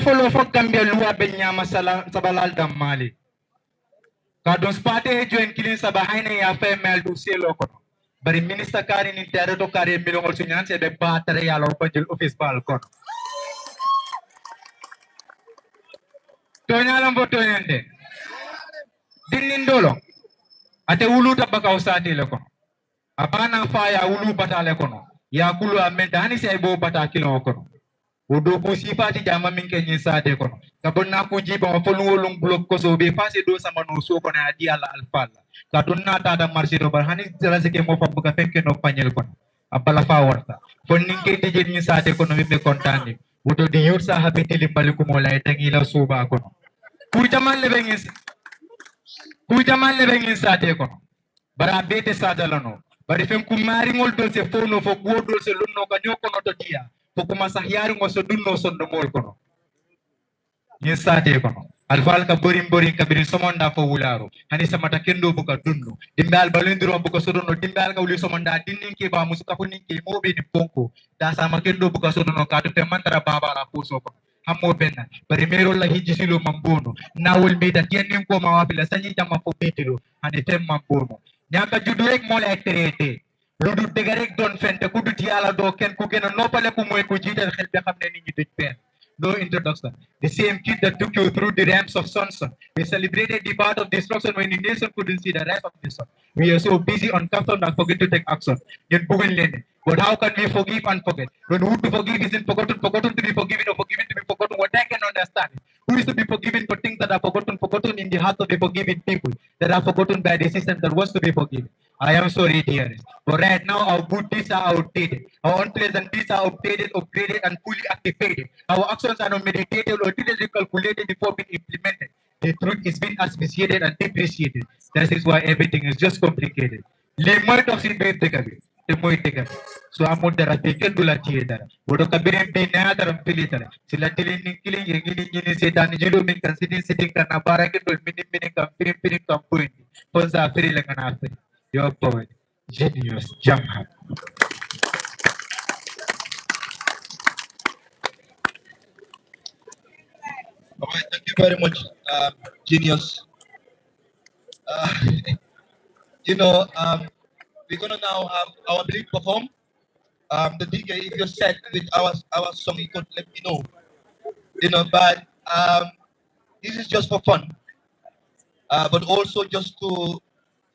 follow for Gambia lua benyama sabalal damali. Kadon spate he join killing sabahaina ya female to see loco. Bari minister kari ni terro kari milongol sunyan se be batare ya lo panjul office balcon. Tonya lambo tonyande. Dinindolo. Ate ulu tabaka usati loko. Apana fa ya ulu batale kono. Ya kulu amenda hani se bo bata kilo kono. Udo ko sifati jama min ke nyisate kono kabonna ko jiba fo wolum blok ko so be passé do sama no so kono adi ala alfalla kadonna tata marché do bar hani jara se ke mo fam ka fenke no pagnel kono abala fa warta fon ninke de je nyisate kono be kontani udo di yursa habiti limbali ko mo lay tangi la suba kono ku jamal le bengis sate kono bara bete sadalano bari fem ku mari ngol dol se fono fo godol se lunno ka nyoko no to dia pokuma sahyari ngoso dunno sondo mol kono yesate kono alfal ka borim kabirin somonda fo wularo hani samata kendo buka dunno dimbal balindiro buka sodono dimbal ka wuli somonda dinninke ba musuka funinke mobe ni ponko da sama kendo buka sodono ka to mantara baba la puso ko hammo benna bari mero la hiji silo mambono nawol meda tienen ko ma wapila sanyi jama fo betilo hani tem mambono nyaka judu rek mol ekterete ludu degarek don fente kudu ti ala do ken ku gena nopale ku moy ku jital xel be xamne nit ñi duj pen no introduction the same kid that took you through the ramps of sunset we celebrated the part of destruction when the nation couldn't see the rise of the sun we are so busy on custom that forget to take action yet bugun len but how can we forgive and forget when who to forgive isn't forgotten to be forgiven or forgiven to be forgotten what I can understand who is to be forgiven for things that are forgotten in the heart of the forgiving people that are forgotten by the system that wants to be forgiven. I am sorry, dearest. But right now, our good deeds are outdated. Our unpleasant deeds are outdated, upgraded, and fully activated. Our actions are not meditated or diligently calculated before being implemented. The truth is being asphyxiated and depreciated. That is why everything is just complicated. Le moy tok sin be tegabi. Te moy tegabi. So amo dara te ken dula tie dara. Bodo kabirim bi na dara pili dara. Sila tilin ning kiling yengini nyini setan jido min kan sidin kan abara ken dol minin kan pirin kan point. Ponza firi lengan afri. Your poet, genius, Jamhat. all right, thank you very much, Genius. Uh, you know, we're gonna now have our belief perform. The DJ, if you're set with our song, you could let me know. But this is just for fun. But also just to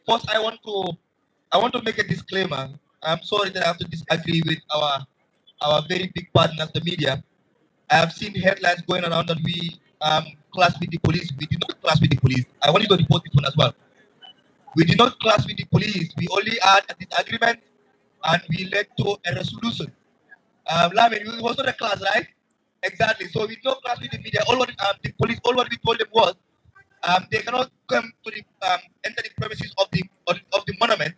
first, I want to make a disclaimer. I'm sorry that I have to disagree with our very big partners, the media. I have seen headlines going around that we clash with the police. We did not clash with the police. I want you to report this one as well. We did not clash with the police. We only had a disagreement and we led to a resolution. Lamin, it was not a clash, right? Exactly. So we did not clash with the media. All what the police, all what we told them was they cannot come to the enter the premises of the monument.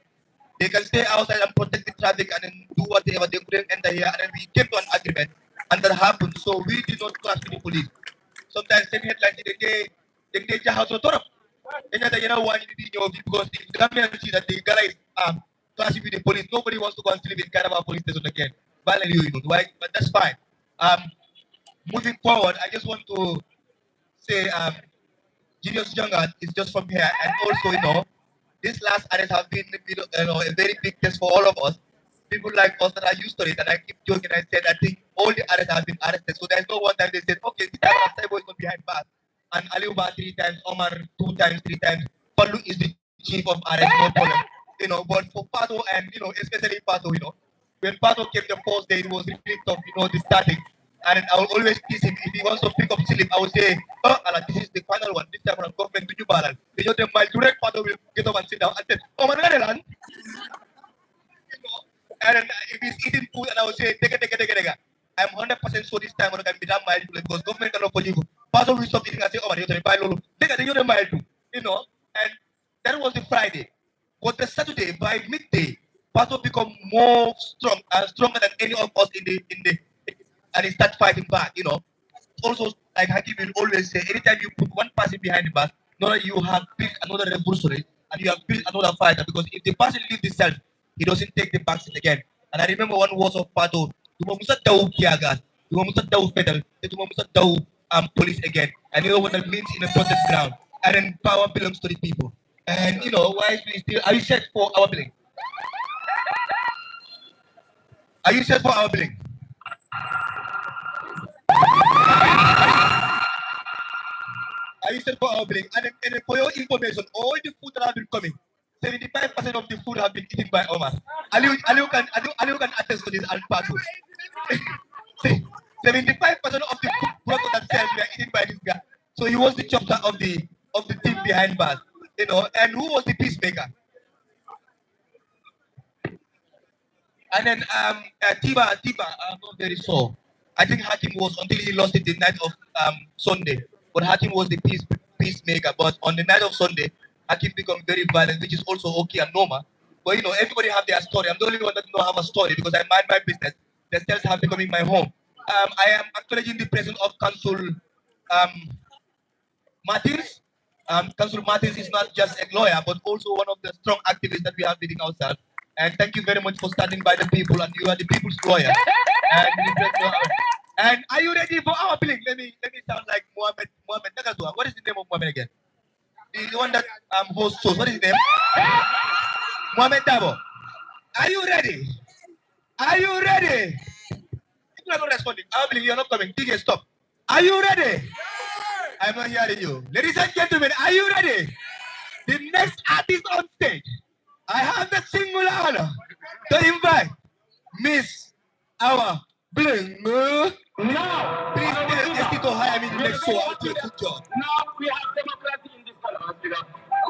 They can stay outside and protect the traffic and then do whatever they couldn't enter here. And then we came to an agreement, and that happened. So we did not clash with the police. Sometimes same headlines they just have to talk. And you know why because if the government see that the Gala is clashing with the police, nobody wants to go and sleep in Carnival police station again. But that's fine. Moving forward, I just want to say Genius Jungat is just from here, and also this last arrest has been a very big test for all of us. People like us that are used to it, and I keep joking. I said I think all the arrests have been arrested, so there's no one time they said, okay, this time Saibo is not behind bars, and Aliuba 3 times, Omar 2 times, 3 times. Palu is the chief of arrest, no problem. But for Pato and especially Pato, when Pato came the first day, it was really tough, the starting. And I will always tease him. If he wants to pick up slip, I will say, oh, Allah, this is the final one. This time from government to you, balance. They just my direct Pato will get up and sit down and say, oh, man, land. And then if he's eating food, and I will say, take it. I'm 100% sure this time I'm going to be that mild because government cannot forgive you. Pato will stop eating and say, oh, man, you're going to buy Lolo. Take it, you're going to mild too. And that was the Friday. But the Saturday, by midday, Pato become more stronger than any of us in the and he start fighting back, Also, like Hakim will always say, anytime you put one person behind the bus, know that you have built another revolutionary and you have built another fighter because if the person leaves the cell, he doesn't take the back seat again. And I remember one words of Pato, Tuma Musa Dau Kiagas, Tuma Musa Dau Federal, Tuma Musa Dau police again. And you know what that means in a protest ground. And then power belongs to the people. And why is we still are you set for our building? Are you set for our building? Are you set for our building? And then for your information, all the food that have been coming, 75% of the food have been eaten by Omar. Aliu can attest to this and Pato. 75% of the food product themselves were eaten by this guy. So he was the chapter of the team behind bars. And who was the peacemaker? And then Tiba, I'm not very sure. I think Hakim was until he lost it the night of Sunday. But Hakim was the peacemaker. But on the night of Sunday, Hakim became very violent, which is also okay and normal. But everybody have their story. I'm the only one that don't have a story because I mind my business. The cells have become my home. I am acknowledging the presence of Council Martins. Council Martins is not just a lawyer, but also one of the strong activists that we have within ourselves. And thank you very much for standing by the people, and you are the people's lawyer. And are you ready for our billing? Let me sound like Mohammed Nagadua. What is the name of Mohammed again? The one that hosts shows. What is his name? Mohammed Dabo. Are you ready? Are you ready? People are not responding. Our billing, you are not coming. DJ, stop. Are you ready? I'm not hearing you. Ladies and gentlemen, are you ready? The next artist on stage, I have the singular honor to invite Miss Our Bling. Now, please to hire me the next show. I'll do a good job. Now we have democracy in this country.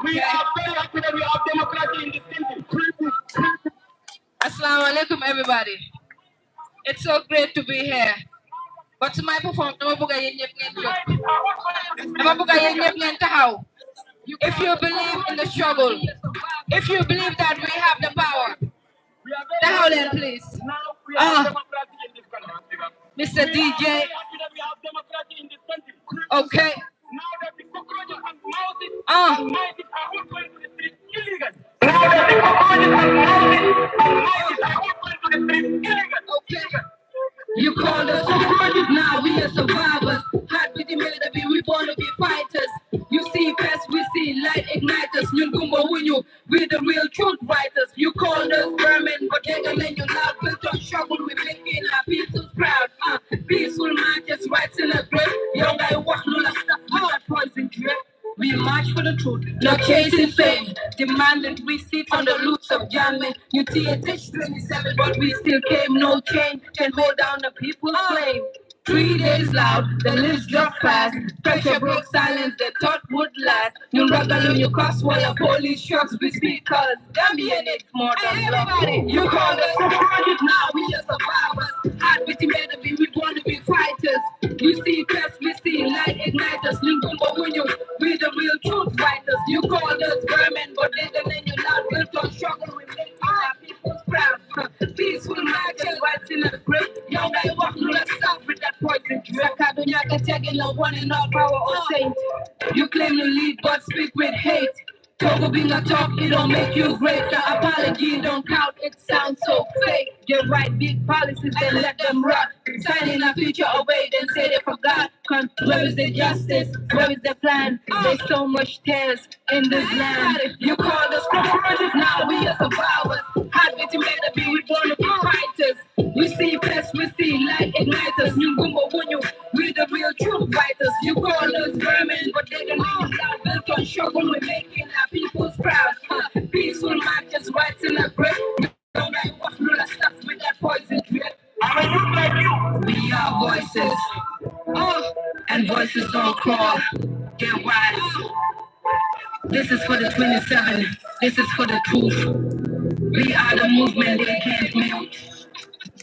We are very happy that we have democracy in this country. Assalamu alaikum, everybody. It's so great to be here. But to my performance, if you believe in the struggle, if you believe that we have the power, the hell then, please. Mr. DJ. Okay. Okay. You call us now we are survivors. Hard with the melody, we born to be fighters. You see best, we see light igniters. igniters, ñun gumba wuñu. We the real truth writers. You call us vermin, but they gonna let you loud. Built on struggle, we making our people proud. Peaceful marches, rights in a grip. Young guy walk no la stuff, our poison drip. We march for the truth, not chasing fame. Demanding we sit on the roots of jamming. You TH 27, but we still came. No change can hold down the people's flame. 3 days loud, the lips drop fast. Pressure broke silence, they thought would last. You ruggle on your cost while the police trucks we speak cause Gambian it's more than everybody. You call us project now, we are survivors. Hard with the enemy, we want to be fighters. You see press, we see light igniters. We the real truth fighters. You call us vermin, but they don't let you loud. Built on struggle, we make our people's proud. Peaceful marches, rights in a grip. Young guy walk through the south with that poison drip. Kadunyaka tagging the one in all power or saint. You claim to lead, but speak with hate. Togo being a talk, it don't make you great. The apology don't count, it sounds so fake. You write big policies, then let them rot. Signing a future away, then say they forgot. Where is the justice? Where is the plan? There's so much tears in this land. You call us cockroaches, now we are survivors. Hard with you made be, we wanna be fighters. We see best, we see light igniters. We the real truth fighters. You call us vermin, but they don't know that built on struggle, we're making our people's proud. Peaceful marches, rights in a grip. Don't like what rule us stuff with that poison drip. I'm a youth like you. We are voices. And voices don't crawl. Get wise. This is for the 27. This is for the truth. We are the movement they can't mute.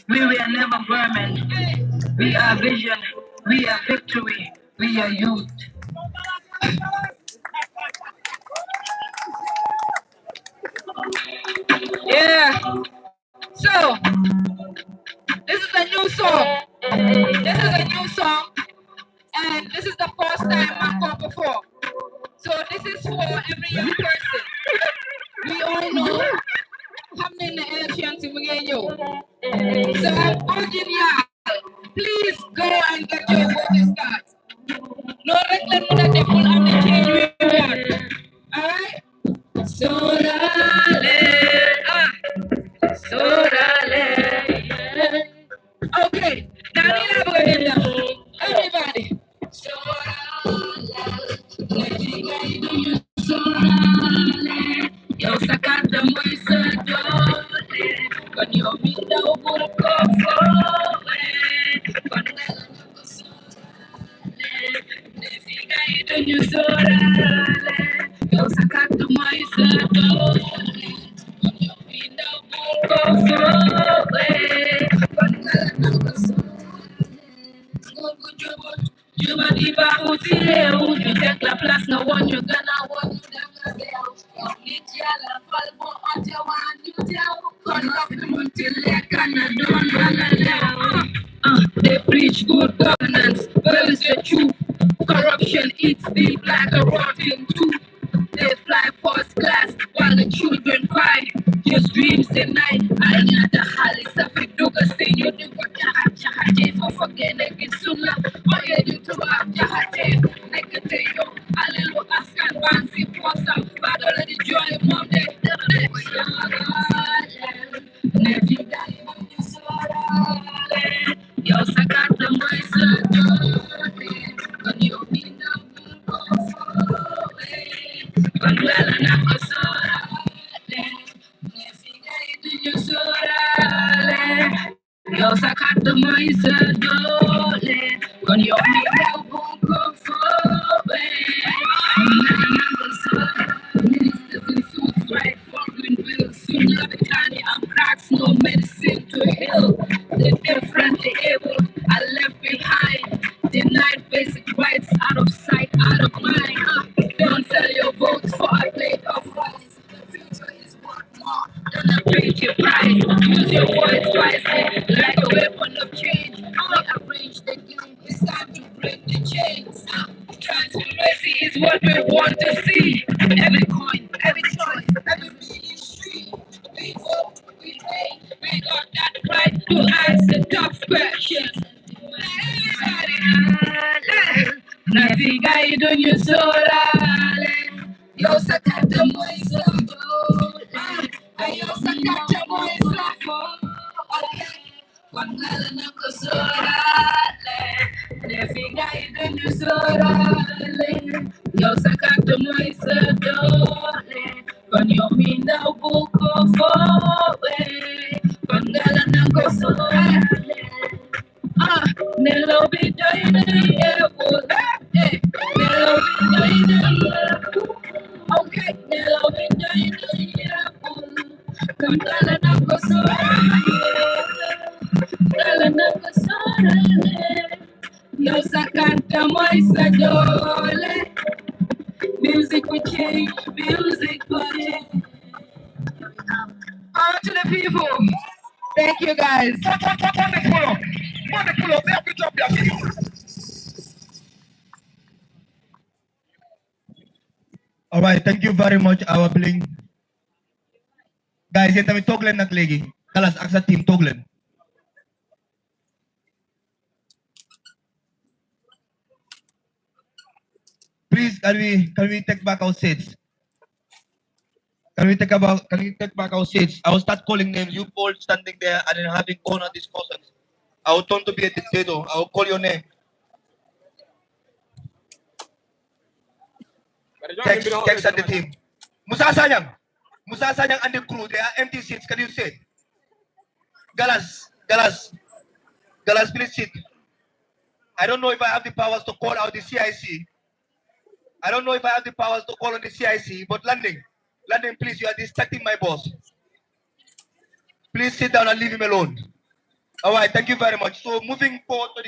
We were never vermin. We are vision. We are victory. We are youth. Yeah. So, this is a new song. This is a new song. And this is the first time I've come before. So this is for every young person. We all know how many elections we get you. So I'm urging y'all, please go and get your voting cards. No let them know that they will have the change we want. Alright? So okay, now we have a voting. Everybody. Yo sacando muy sedole, con yo vida un poco con ne figa y tu sorale, yo sacando muy sedole, con yo vida un poco con Juba di bahu tireu, you take la place, no one you gonna want you gonna get. Need yala falbo on your one you tell. Con love the muntil kana don't they preach good governance, where is the truth? Corruption eats deep like a rotten tooth. They fly first class while the children cry. Just dreams at night. I need the Holly Suffolk Duga sing you do what Jahate for forget it soon. Oh, yeah, you to have Jahate. Nekateo, a little Askan Bansi Posa, Battle of the Joy Monday. Yo, Sakata, my son, when you mean con Gala na kosorale, ne figai du sorale. Yo sacado muy sedole, con yo mi poco fobe. Ministers in suits, right? Foreign bills, soon Labitani and cracks, no medicine to heal. The different, the able are left behind. Denied basic rights, out of sight, out of mind. Don't sell your votes for a plate of rice. The future is worth more than a page your price. Use your voice wisely, like a weapon of change. Rearrange the game, it's time to break the chains. Transparency is what we want to see. Every coin, every choice, every ministry. We vote, we pay, we got that right to answer tough questions. Nafiga idonyo sorale, yo sakata mo No sakata moisa dole. Music will change, music will change. On to the people. Thank you guys. All right, thank you very much, our bling. Guys, yéen tamit toog leen nag léegi. Galas ak sa team toog leen. Please, can we take back our seats? Can we take back our seats? I will start calling names. You all standing there and then having corner discussions. I will turn to be a dictator. I will call your name. Text at the team. Musa Sanyang and the crew, they are empty seats. Can you sit? Galas, please sit. I don't know if I have the powers to call out the CIC. I don't know if I have the powers to call on the CIC, but Landing, please, you are distracting my boss. Please sit down and leave him alone. All right, thank you very much. So moving forward to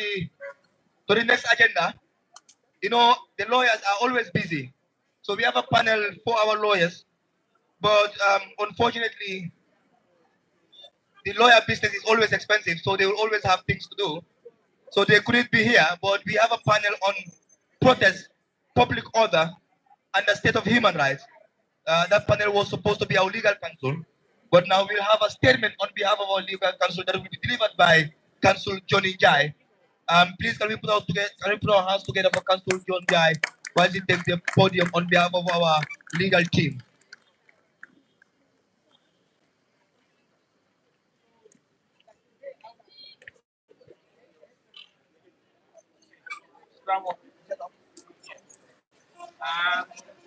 the next agenda, you know, the lawyers are always busy. So we have a panel for our lawyers, but unfortunately, the lawyer business is always expensive, so they will always have things to do. So they couldn't be here, but we have a panel on protest, public order, and the state of human rights. That panel was supposed to be our legal counsel, but now we'll have a statement on behalf of our legal counsel that will be delivered by Counsel Johnny Jai. Please, can we put our hands together for Counsel John Jai while he takes the podium on behalf of our legal team.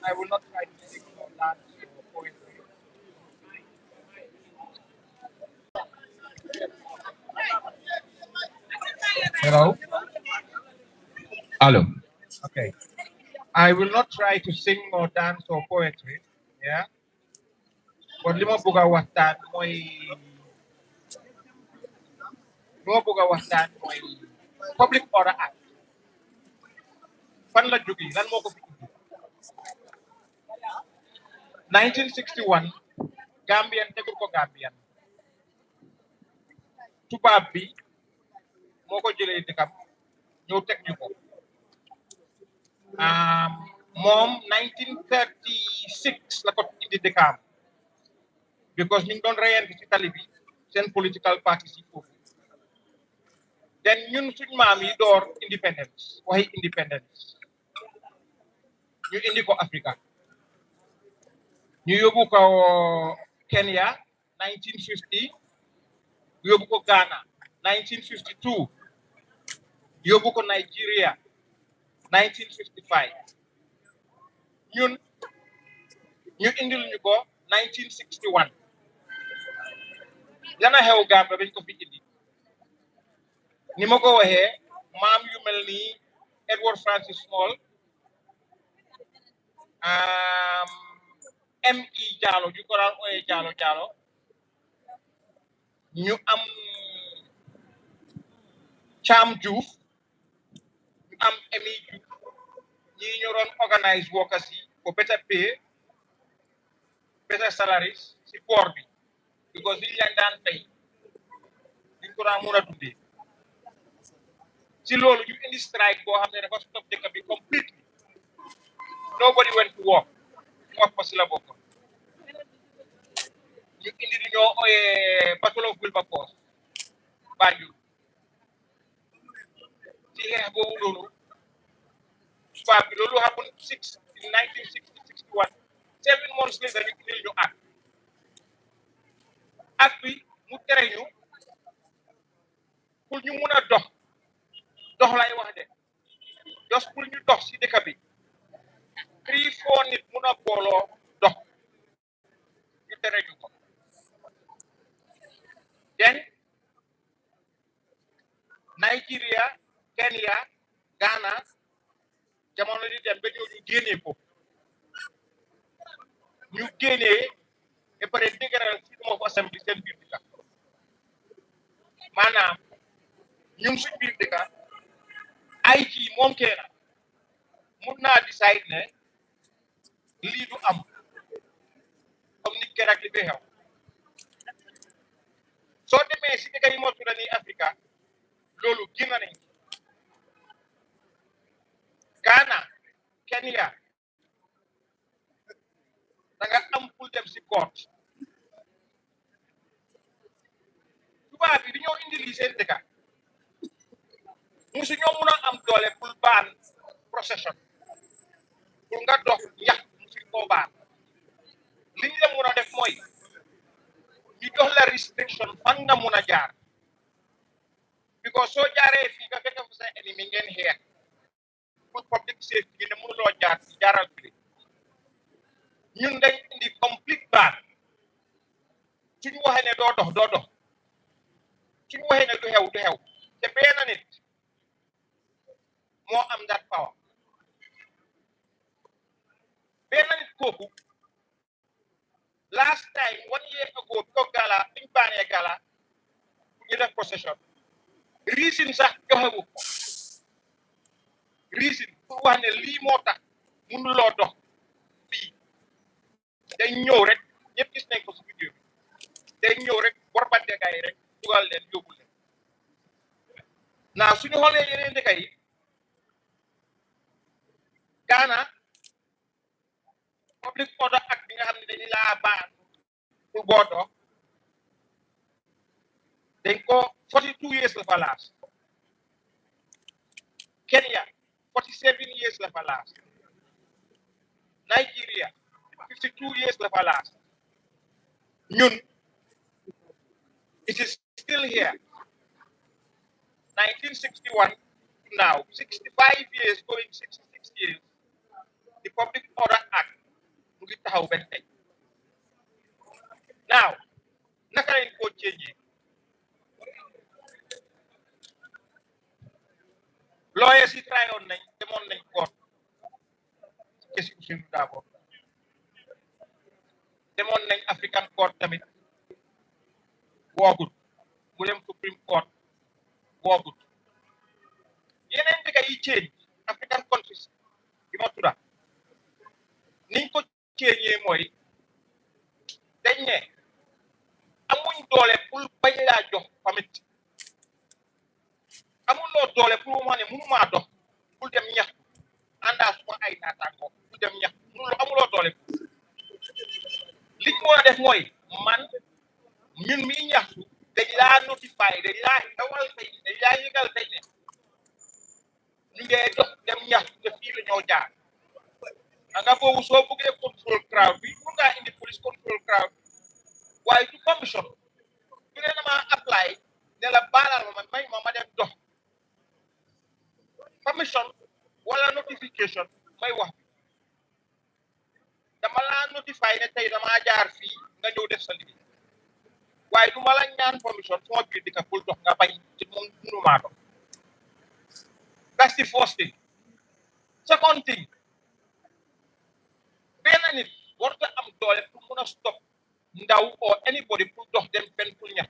I will not try to speak on that point. Hello? Hello. Okay. I will not try to sing or dance or poetry. Yeah. But lima buga watan moy Public Order Act. Fan la jógee lan moo ko fi indi 1961 Gambian tegul ko Gambian tubaab bi moo ko jëlee dëkkam ñëw teg ñu ko moom 1936 la ko indi dëkkam because ñu ngi doon reyante ci tali bi seen political party si foofu then ñun suñ maam yi door independence waxi independence ñu indi ko Africa ñu yóbbu ko Kenya 1950 yóbbu ko Ghana 1952 yóbbu ko Nigeria 1955 ñun ñu indil ñu ko 1961 lana xew Gambia bañ ko fi indi ni ma ko waxee maam yu mel ni Edward Francis Small M.E. Jallow ju ko daan ooyee Jallow ñu am Cham Diouf ñu am M.E. Diouf ñii ñu doon organize workers yi for better pay better salaries si port bi because liñ leen daan fay duñ ko daan mun a dundee si loolu ñu indi strike boo xam ne dafa stop dëkk bi completely nobody went to work wax ko si la bokk ñu indi li ñoo ooyee Battle of Wilberforce Banjul ci xeex boobu loolu tubaab bi loolu xamul in 1961 7 months later ñu indil ñu ak bi mu tere ñu pour ñu mun a dox lay wax de just pour ñu dox si dëkk bi 3-4 nit mun a booloo dox ñu tere ñu ko then Nigeria Kenya Ghana jamono di dem ba ñoo ñu génnee ko ñu génnee ba pare dëgëral freedom of assembly seen biir dëkka maanaam ñun suñ biir dëkka ay ji moom keena mun naa decide ne lii du am comme nit ke rek li fi xew soo demee si dëkk yi moo tudda ni Africa loolu gën nañ Ghana Kenya da nga am pour dem si court tubaab bi dañoo indi lii seen dëkka musu ñoo mun a am doole pour baan procession pour nga dox ñax musu koo baan li ñu la mun a def mooy ñu jox la restriction fan nga mun a jaar because soo jaaree fii nga fekk fa sa ennemi ngeen xeex pour public safety ñu ne mënuloo jaar ci jaaral bi ñun dañ indi complete ban suñu waxee ne doo dox suñu waxee ne du xew te benn nit moo am that power benn nit kooku last time 1 year ago bi ko Gala biñ baanee Gala ñu def procession reason sax joxewu ko reason pour wax ne lii moo tax mënuloo dox fii dañ ñëw rek ñëpp gis nañ ko si vidéo bi dañ ñëw rek borbante gars yi rek dugal leen yóbbu leen naa suñu xoolee yeneen dëkk yi Ghana public order act bi nga xam ne dañu laa baan pour boo dox dañ ko 42 years la fa laas Kenya 47 years la fa laas Nigeria 52 years la fa laas ñun it is still here 1961 to now 65 years going 66 years the Public Order Act mu ngi taxaw benn tey now naka lañ koo change lawyers yi tryoon nañ demoon nañ court kesi Ousainou Darboe demoon nañ African Court tamit woogut mu dem Supreme Court woogut yeneen dëkk yi change African countries bi ma tudda niñ ko change mooy dañ ne amuñ doole pour bañ laa jox permit amuloo doole pour mu ne mënumaa dox pour dem ñax àndaa suma ay naataango pour dem ñax amuloo doole liñ mën a def mooy man ñun mi ñaxtu dañ laa notify dañ laa xewal tey dañ laa yëgal tey ne ñu ngee dox dem ñaxtu te fii la ñoo jaar nga boobu soo bëggee control crowd bi mun ngaa indi police control crowd waaye du commission su ne dama apply ne la baalal ma may ma dem dox permission wala notification may wax dama laa notify ne tey dama jaar fii nga ñëw def sa liggéey waaye du ma la ñaan permission suma biir di ka bul dox nga bañ ci moom mënumaa dox that's the first thing second thing benn nit warut a am doole pour mun a stop ndaw or anybody pour dox dem fenn pour ñax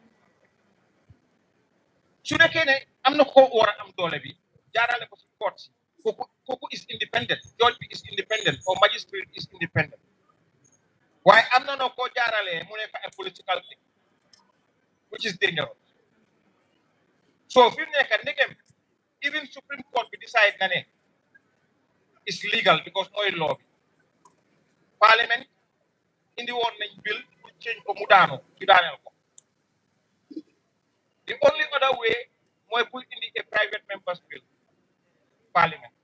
su nekkee ne am na ko war a am doole bi jaarale ko si court si kooku is independent judge bi is independent or magistrate is independent waaye am na noo koo jaaralee mu nekk ay political thing which is dangerous so fi mu nekk ndegem even Supreme Court bi decide na ne is legal because mooy law bi Parliament indi woon nañ bill pour change ko mu daanu ñu daaneel ko the only other way mooy pour indi a private members bill Parliament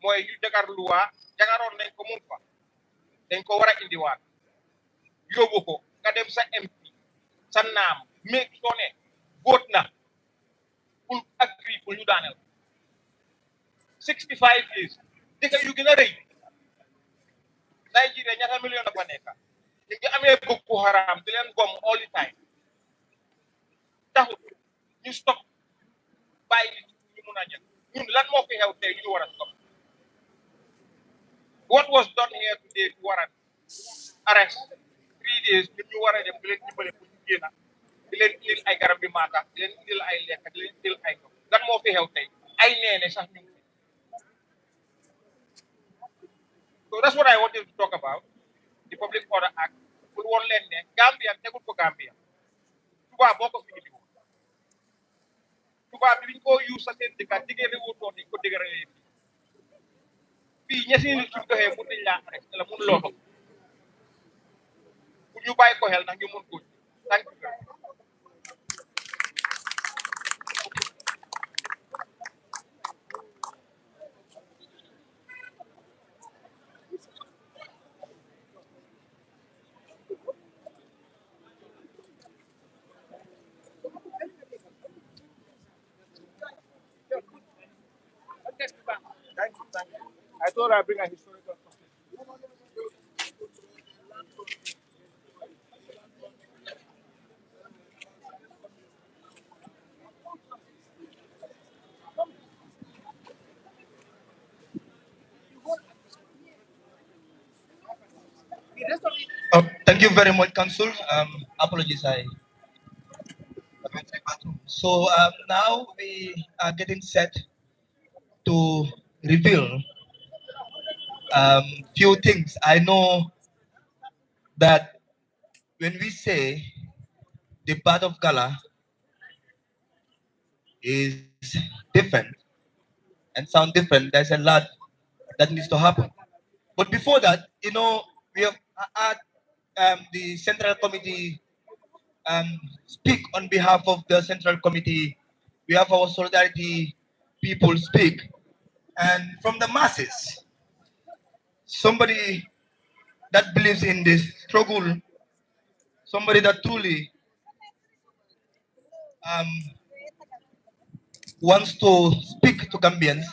mooy yu jagar luwa jagaroon nañ ko mun fa dañ ko war a indiwaat yóbbu ko nga dem sa MP sa naam mais soo ne vote na pour agree pour ñu daaneel 65 years dëkk yu gën a rëy Nigeria ñaata million dafa nekk ñu ngi amee Boko Haram di leen gom all the time taxut ñu stop bàyyi ñu mun a ñun lan moo fi xew tey ñu war a stop what was done here days warrant arrest 3 days ñun ñu war a dem di leen dimbale pour ñu génn di leen indil ay garab bi maata di leen indil ay lekk di leen indil ay ndox lan moo fi xew tey ay neene sax ñu so that's what I wanted to talk about the Public Order Act pour woon leen ne Gambia tegul ko Gambia tubaab boo ko fi indi woon tubaab bi biñ ko use sa seen dëkka diggante wutoon ni ko dëgëralee fii ñesi nit suñ doxee mun nañ laa arrêté la mun loo dox pour ñu bàyyi ko xel ndax ñu mun ko thank you very much. Thank you, thank you. I thought I'd bring a historical context. Thank you very much, Council. Apologies, So now we are getting set to reveal few things. I know that when we say the part of Gala is different and sound different, there's a lot that needs to happen. But before that, you know, we have had the Central Committee speak on behalf of the Central Committee. We have our solidarity people speak. And from the masses, somebody that believes in this struggle, somebody that truly wants to speak to Gambians.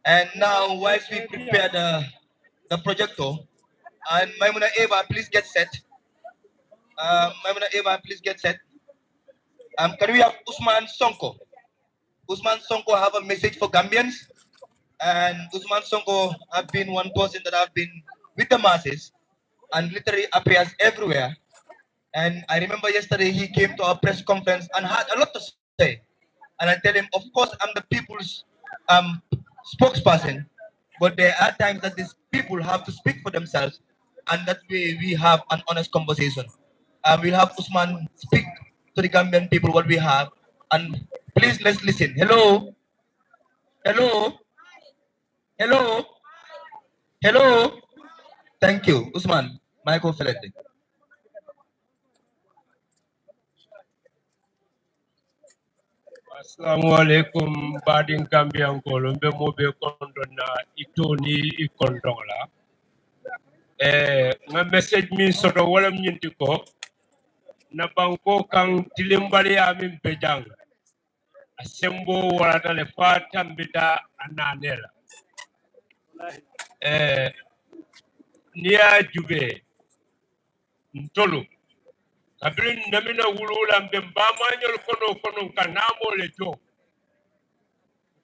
And now, whilst we prepare the projector, and Maimuna Eva, please get set. Maimuna Eva, please get set. Can we have Usman Sonko? Usman Sonko have a message for Gambians. And Usman Sonko have been one person that have been with the masses and literally appears everywhere. And I remember yesterday he came to our press conference and had a lot to say. And I tell him, of course, I'm the people's spokesperson, but there are times that these people have to speak for themselves, and that way we have an honest conversation. We'll have Usman speak to the Gambian people what we have, and please let's listen. Hello, hello, hello, hello. Thank you, Usman. Michael Felete. Assalamualaikum badin Gambian Kolombe mobe kondona itoni ikondonla nga message min soto wala nyinti ko na banko kan tilimbali amin bejang asembo wala tale fata mbita ananela niya jube ntolu kabrin namina wulula mbemba manyol kono kanamo le jo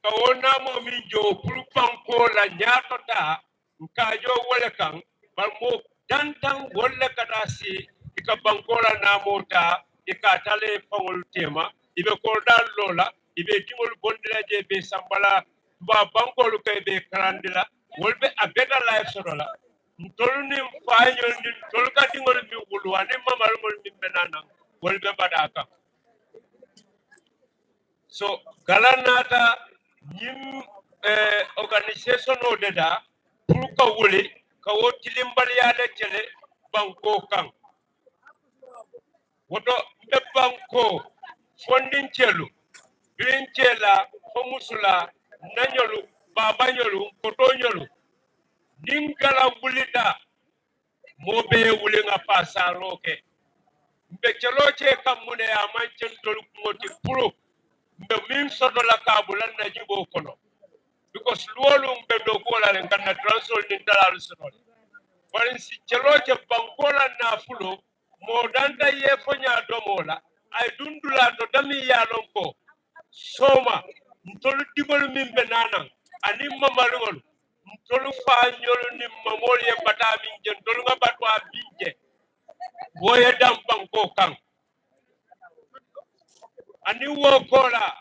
kawonamo min jo pulpanko la nyatota nkajo wala kan balmo dantan wala kadasi ika bankola namota ika tale fangol tema ibe koldal lola ibe dimol bondila je be sambala ba bankolu kay be karandila wolbe a better life sorola ntolni fanyol ni tolka dingol mi wulu ani mamal ngol mi benana wolbe badaka so galanata nim organisation o deda pour ka wuli ka wo tilimbali yale tele banko kan woto be banko fondin celu bin cela fomusula nanyolu babanyolu kotonyolu ningala wulida mobe wulinga pasa roke mbe chelo che kamune ya manchen tolu ngoti pro mbe min soto la kabulan na jibo kono because luolu mbe do kola len kana transol ni dalal soto wala si chelo che bankola na fulo mo danta ye fonya domola ay dundula to dami ya lonko soma ntolu digol min be nanan ani mamalgol tolu fa nyolu ni mamol ye bata min jen tolu nga batwa binje boye dam banko kan ani wo kola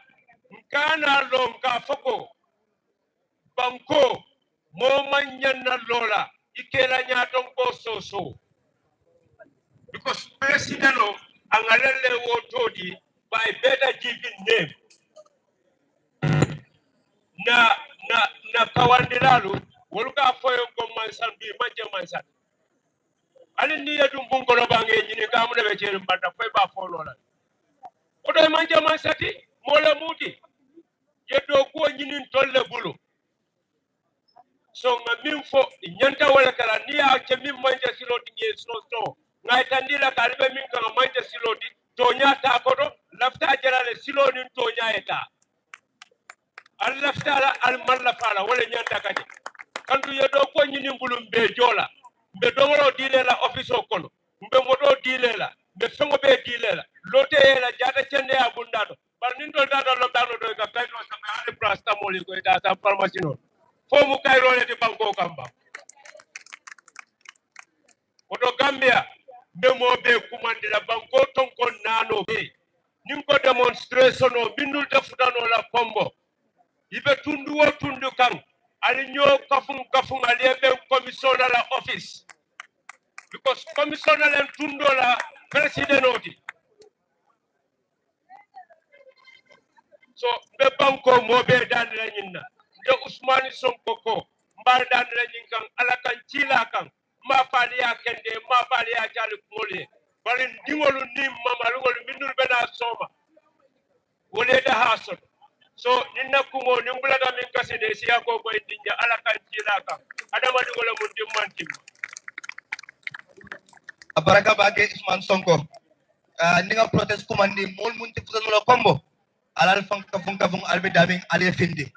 nkana lonka foko banko mo manyanna lola ikela nyaton ko soso because president of angalele wo todi by better giving name na kawandilalu woluka foyo ko mansan bi manje mansan ali ni yedum bungolo bange nyini kamune be chere mbata foy ba folo la odo manje mansati mola muti yedo ko nyini tolle bulu so nga min fo nyanta wala kala ni ya ke min manje siloti nge so ngai tandila kalbe min ka manje siloti to nyata kodo lafta jarale siloni to nyaeta al lafta al malla fala wala nyanta kadi kandu yedo ko nyini mbulu mbe jola mbe domoro dile la office o kono mbe modo dile la mbe fengo be dile la lote la jata chende ya bundado bar nindo dado lo dano do ka kayno sa hande plasta moli ko da sa pharmacie no fo mu kayro le de banko kamba odo gambia mbe mo be kumandira banko ton kon nano be ninko demonstration o bindul defutano la kombo ibe tundu wo tundu kan ali nyo kafung ali be commissioner la office because commissioner en tundo la president oti so be banko mo be dan la nyinna de Ousmane Sonko ko mbar dan la nyinkan ala kan cila kan ma fali ya kende ma fali ya jali kumole bari ndingolu ni mamalugolu minul bena soma wole da hason so ninna kumo nimbula da min kase de siya ko ko indinja ala kan cila kan adama digolo mun dimmantim Baraka bage Usman Sonko. Ninga protest kumandi mol munti fuzanulo kombo. Alal funka fung albe daming ale findi.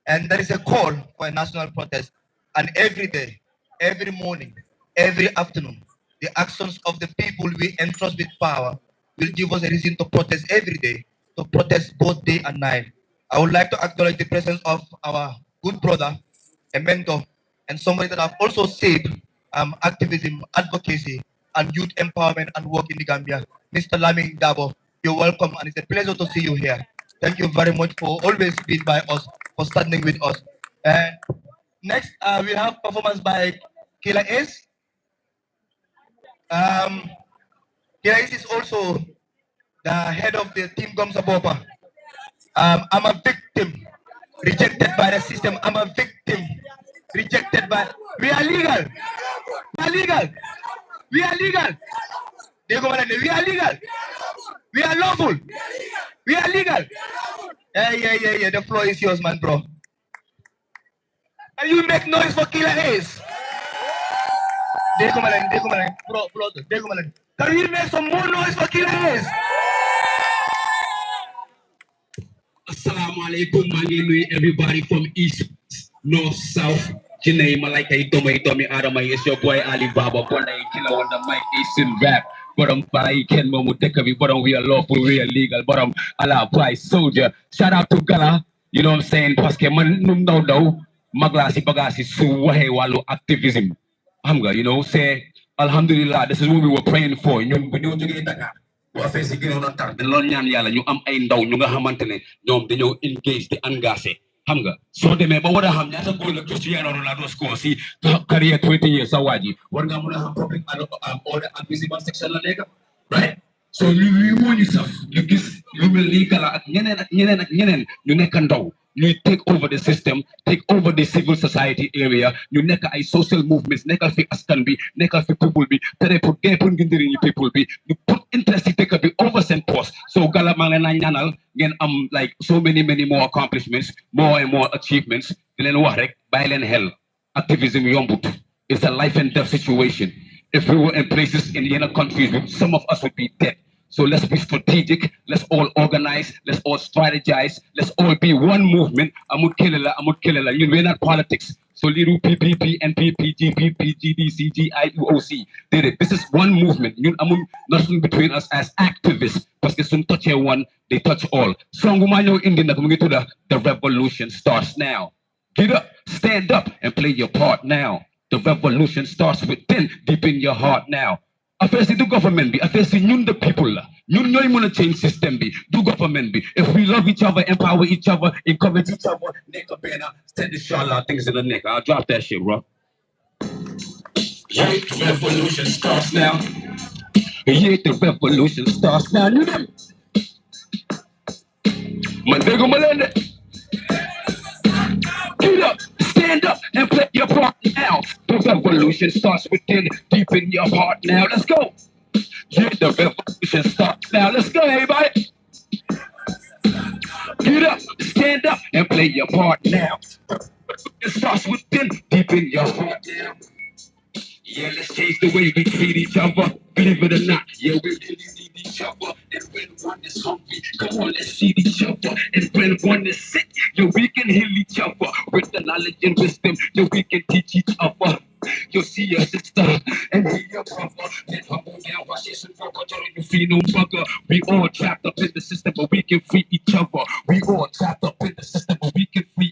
And there is a call for a national protest. And every day, every morning, every afternoon, the actions of the people we entrust with power will give us a reason to protest every day, to protest both day and night. I would like to acknowledge the presence of our good brother, a mentor, and somebody that have also saved activism, advocacy, and youth empowerment and work in the Gambia. Mr. Laming Dabo, you're welcome, and it's a pleasure to see you here. Thank you very much for always being by us, for standing with us. And next, we have performance by Killer Ace. Killer Ace is also the head of the Team Gomsa Bopa. I'm a victim, rejected by the system. I'm a victim, rejected by... We are legal. We are legal. We are legal. We are legal. We are lawful. We are legal. Yeah. The floor is yours, man, bro. Can you make noise for Killer Ace? Bro, can you make some more noise for Killer Ace? Assalamu alaikum, everybody from East, North, South. Jinae Malika Itomi Adama, it's your boy Alibaba, Bona Killer on the mic, Eastern rap. But by Ken Momutekavi, but we are lawful, we are legal, but Allah price soldier. Shout out to Gala, you know what I'm saying? Paske man no maglasi bagasi suwahe walu activism. Hamga, you know, say Alhamdulillah, this is what we were praying for. You know, affaire gënoon a tar dañ loon ñaan yàlla ñu am ay ndaw ñu nga xamante ne ñoom dañoo engage di engagé xam nga soo demee ba war a xam ñaata góor la Cristiano Ronaldo score si carrière 20 years sa waa ji war nga mën a xam public order and visible section la nekk right so ñu moo ñu saf ñu gis lu mel ni Gala ak ñeneen ñu nekk ndaw ñuy take over the system, take over the civil society area. You nekk ay social movements, nekkal fi askan bi, nekkal fi people bi, tere pour gay pour ngindiri ñu people bi. You put interest in take bi over send post. So Gala maa ngi leen ñaanal ngeen am like so many more accomplishments, more and more achievements. Di leen wax rek bàyyi leen xel. Activism yombut. It's a life and death situation. If we were in places in the other countries, some of us would be dead. So let's be strategic, let's all organize, let's all strategize, let's all be one movement. Amut kelela. We're not politics. So little PPP, NPP, GPP, GDC, GIUOC did it. This is one movement. Nothing between us as activists. Because some touch one, they touch all. So the revolution starts now. Get up, stand up, and play your part now. The revolution starts within, deep in your heart now. Affaire si du government bi, affaire si ñun the people la. Ñun ñooy mën a change system bi, du government bi. If we love each other, empower each other, encourage each other, nekk benn, send inshallah things in the neck. I'll drop that shit, bro. Yeah, the revolution starts now. Yeah, the revolution starts now. You know? Mandego Malende. Get up, stand up, and play your part now. The revolution starts within, deep in your heart now. Let's go. Yeah, the revolution starts now. Let's go, everybody. Get up, stand up, and play your part now. It starts within, deep in your heart now. Yeah, let's change the way we treat each other. Believe it or not, yeah, we really need each other. And when one is hungry, come on, let's feed each other. And when one is sick, yeah, we can heal each other. With the knowledge and wisdom, yeah, we can teach each other. You'll see your sister and hear your brother. Let humble down, watch this and fuck out you feel no bugger. We all trapped up in the system, but we can free each other. We all trapped up in the system, but we can free